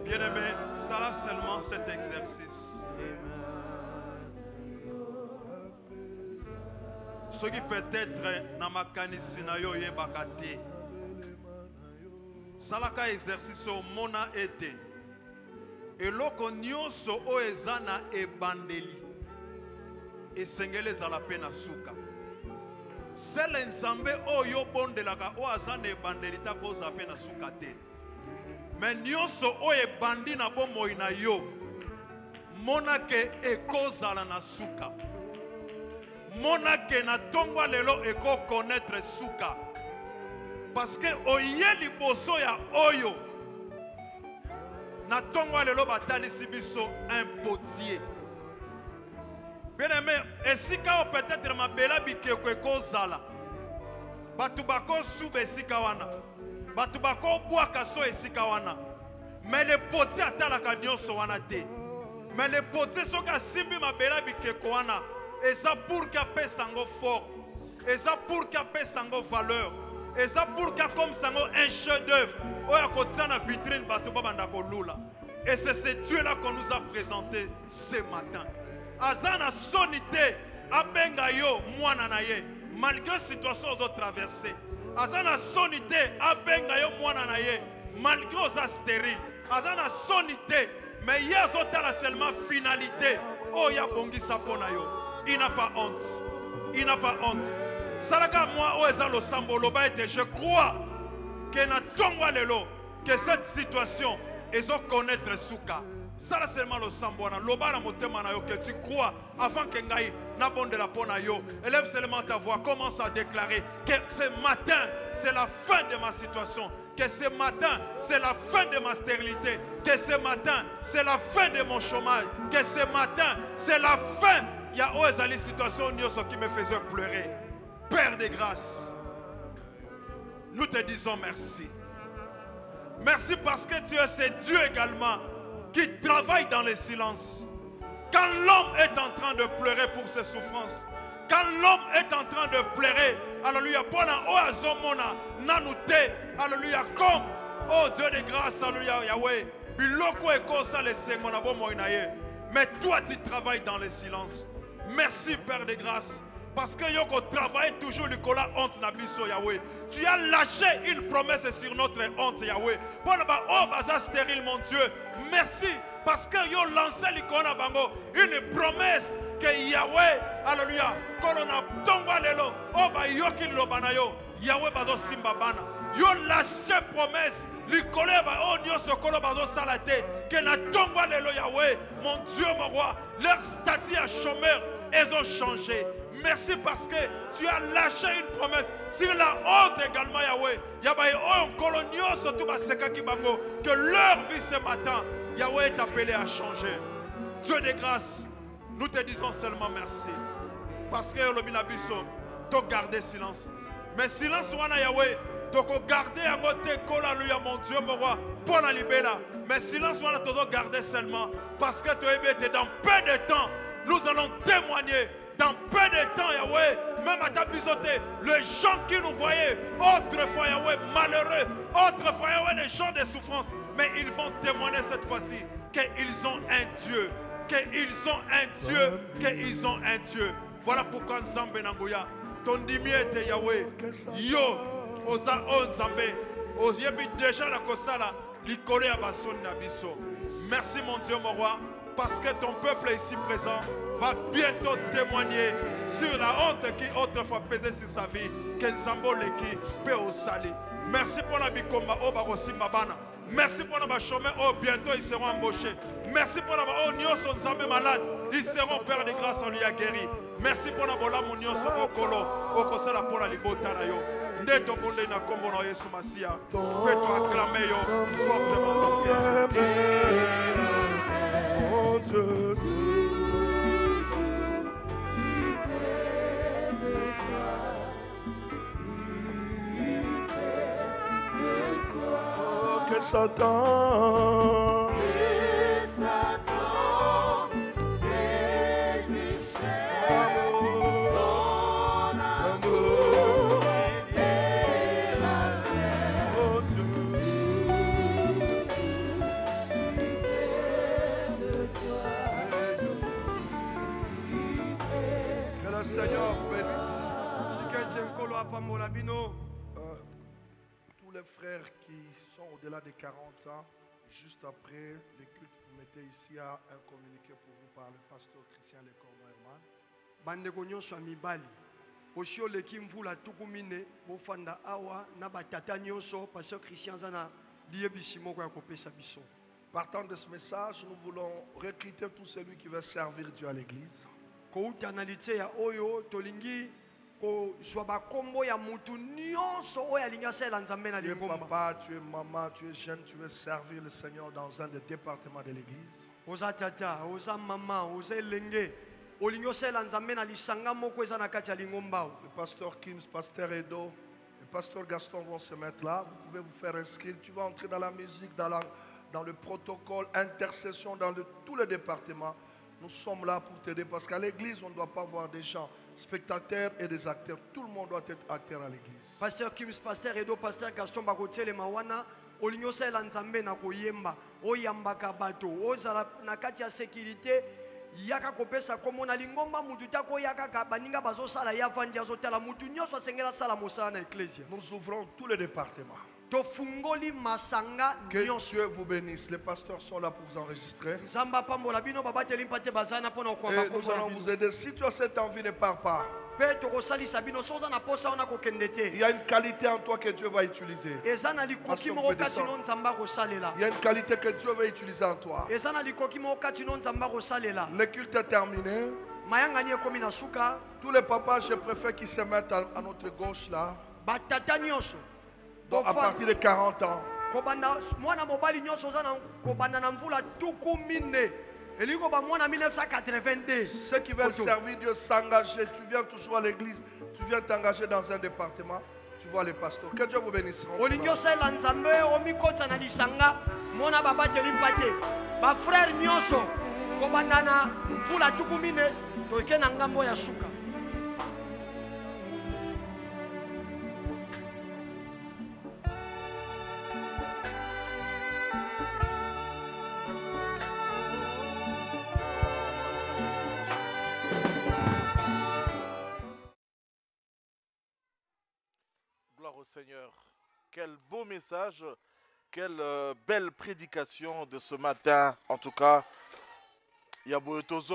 Bien-aimé, ça là seulement cet exercice. Ce qui peut-être dans ma canisinayo yebakate. Ça là ka exercice au mona été. Et loko nyonso o ezana e bandeli. Et sengele za la pena suka. C'est l'ensemble oyo bondelaka o azana e bandeli ta koza pena suka te. Mais nyonso oye bandi na bomoi na yo monake ekozala na suka. Monake na tongwa lelo eko connaître suka. Parce que oye liboso ya oyo na tongwa lelo batalisi biso un potier. Bien aimé, esika o peut-être mabela bikeko ekozala. Batu bako sube esika wana. Batu bako bwaka so esika wana. Mais le potier atalaka nyonso wana te. Mais le potier soka simbi mabela bikeko wana. Et ça pour qu'il appelle sango fort. Et ça pour qu'il appelle sango valeur. Et ça pour qu'il comme sango un chef d'œuvre. Oya kotia na vitrine batu babanda kolula. Et c'est ce Dieu là qu'on nous a présenté ce matin. Azana sonité abenga yo mwana na ye. Malgré la situation aux traversées. Azana sonité abenga yo mwana na ye. Malgré aux stérile. Azana sonité. Mais il y a seulement finalité. Oh ya bongi sapona yo. Il n'a pas honte. Il n'a pas honte. Salaka moi oezalo sambolo baete. Je crois que na tongwa lelo que cette situation ils ont connaître souka. Ça seulement le sambona. Loba na motema na yo que tu crois avant que ngai na bonde la pona yo. Élève seulement ta voix. Commence à déclarer que ce matin c'est la fin de ma situation. Que ce matin c'est la fin de ma stérilité. Que ce matin c'est la fin de mon chômage. Que ce matin c'est la fin. Il y a des situations qui me faisaient pleurer. Père de grâce, nous te disons merci. Merci parce que tu es ce Dieu également qui travaille dans le silence. Quand l'homme est en train de pleurer pour ses souffrances, quand l'homme est en train de pleurer, alléluia, alléluia, comme, oh Dieu de grâce, alléluia, Yahweh, mais toi tu travailles dans le silence. Merci Père de grâce. Parce que Yoko travaille toujours le cola honte nabiso Yahweh. Tu as lâché une promesse sur notre honte Yahweh. Pour le bas, oh baza stérile mon Dieu. Merci parce que yo lancé le cola bango une promesse que Yahweh, alléluia, kolona tongwa lelo, oh ba yoki lo banayo, Yahweh bazo simba bana. Yo lâché promesse, le cola ba oh Dieu ce cola bazo salate, que na tongwa lelo Yahweh, mon Dieu mon roi, leur statut à chômeur, ils ont changé. Merci parce que tu as lâché une promesse sur la honte également, Yahweh. Yahweh, que leur vie ce matin, Yahweh est appelé à changer. Dieu de grâce, nous te disons seulement merci. Parce que le minabiso, tu as gardé silence. Mais silence, Yahweh, tu as gardé à côté, mon Dieu, mon roi, pour la libérer. Mais silence, tu as gardé seulement. Parce que tu es dans peu de temps, nous allons témoigner. Dans peu de temps, Yahweh, même à ta bisoté, les gens qui nous voyaient, autrefois, Yahweh, malheureux, autrefois, Yahweh, les gens de souffrance, mais ils vont témoigner cette fois-ci qu'ils ont un Dieu, qu'ils ont un Dieu, qu'ils ont un Dieu. Voilà pourquoi Nzambe Nangoya, ton dimiette, Yahweh, yo, osa on Nzambe, oyebi déjà la kosala, l'ikole à bason nabiso. Merci mon Dieu, mon roi, parce que ton peuple ici présent va bientôt témoigner sur la honte qui autrefois pesait sur sa vie, que Nzambo leki peut au sali. Merci pour la bikomba au barosi mabana. Merci pour la chômeur oh bientôt ils seront embauchés. Merci pour la oh nyoso Nzambe malade, ils seront Père de grâce en lui a guéri. Merci pour la bola mon nyoso okolo okosala pour la libota na yo. Ndeto bonde na kombo na Yesu Masia. Fais-toi acclamer yo fortement parce que Satan, c'est Michel, ton amour est la lettre de toi. Que le Seigneur bénisse tous les frères qui au-delà de 40 ans, juste après les cultes, vous mettez ici un communiqué pour vous par le pasteur Christian Lecorno-Herman. Bandeko nyonso amibali osio leki mvula tukumine bofanda awa na batata nyonso pasteur Christian zana liebisi moko ya kopesa biso. Partant de ce message, nous voulons recruter tout celui qui veut servir Dieu à l'église. Kouta na litse ya oyo tolingi ko zwaba kombo ya mutu nyonso oya linga sela nzambe na lingomba. Tu es papa, tu es maman, tu es jeune, tu veux servir le Seigneur dans un des départements de l'église. Oza tata, oza maman, oza elenge. Olingo sela nzambe na lisanga moko eza na kati ya lingomba. Le pasteur Kims, pasteur Edo, le pasteur Gaston vont se mettre là. Vous pouvez vous faire inscrire. Tu vas entrer dans la musique, dans le protocole, intercession, dans tous les départements. Nous sommes là pour t'aider parce qu'à l'église, on ne doit pas voir des gens spectateurs et des acteurs. Tout le monde doit être acteur à l'église. Pasteur Kims, pasteur Edo, pasteur Gaston Bakotiele Mawana, olingo sela nzambe na koyemba, oyambaka bato, ozala na kati ya sécurité, yaka kopesa komo na lingomba mutu tako yaka baninga bazo sala ya vandi azotala mutu nyonso asengela sala mosala na ecclesia. Nous ouvrons tous les départements. Que Dieu vous bénisse. Les pasteurs sont là pour vous enregistrer. Et nous allons vous aider. Si tu as cette envie, ne pars pas. Il y a une qualité en toi que Dieu va utiliser. Il y a une qualité que Dieu va utiliser en toi. Le culte est terminé. Tous les papas, je préfère qu'ils se mettent à notre gauche là. Donc à partir de 40 ans. Ceux qui veulent servir Dieu, s'engager. Tu viens toujours à l'église, tu viens t'engager dans un département, tu vois les pasteurs. Que Dieu vous bénisse. Kobandana pula tukumine toke na ngambo ya suka. Gloire au Seigneur. Quel beau message, quelle belle prédication de ce matin. En tout cas, il y a beaucoup de choses.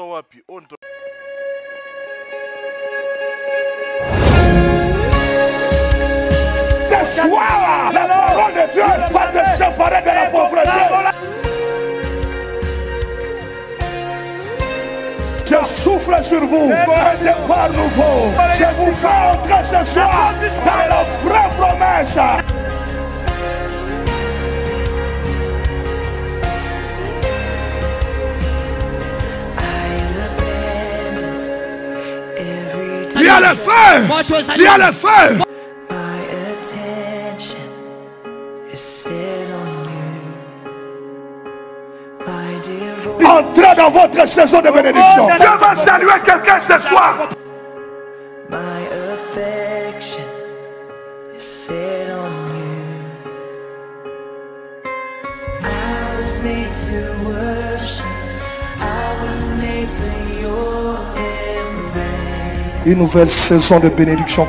Sois la parole de Dieu va te séparer de la pauvreté. Je souffle sur vous un départ nouveau. Je vous fais entrer ce soir dans la vraie promesse. Il y a le feu. Il y a le feu. Entrez dans votre saison de bénédiction. Dieu va saluer quelqu'un ce soir. My affection is set on you. I was made to worship. I was made for your embrace. Une nouvelle saison de bénédiction.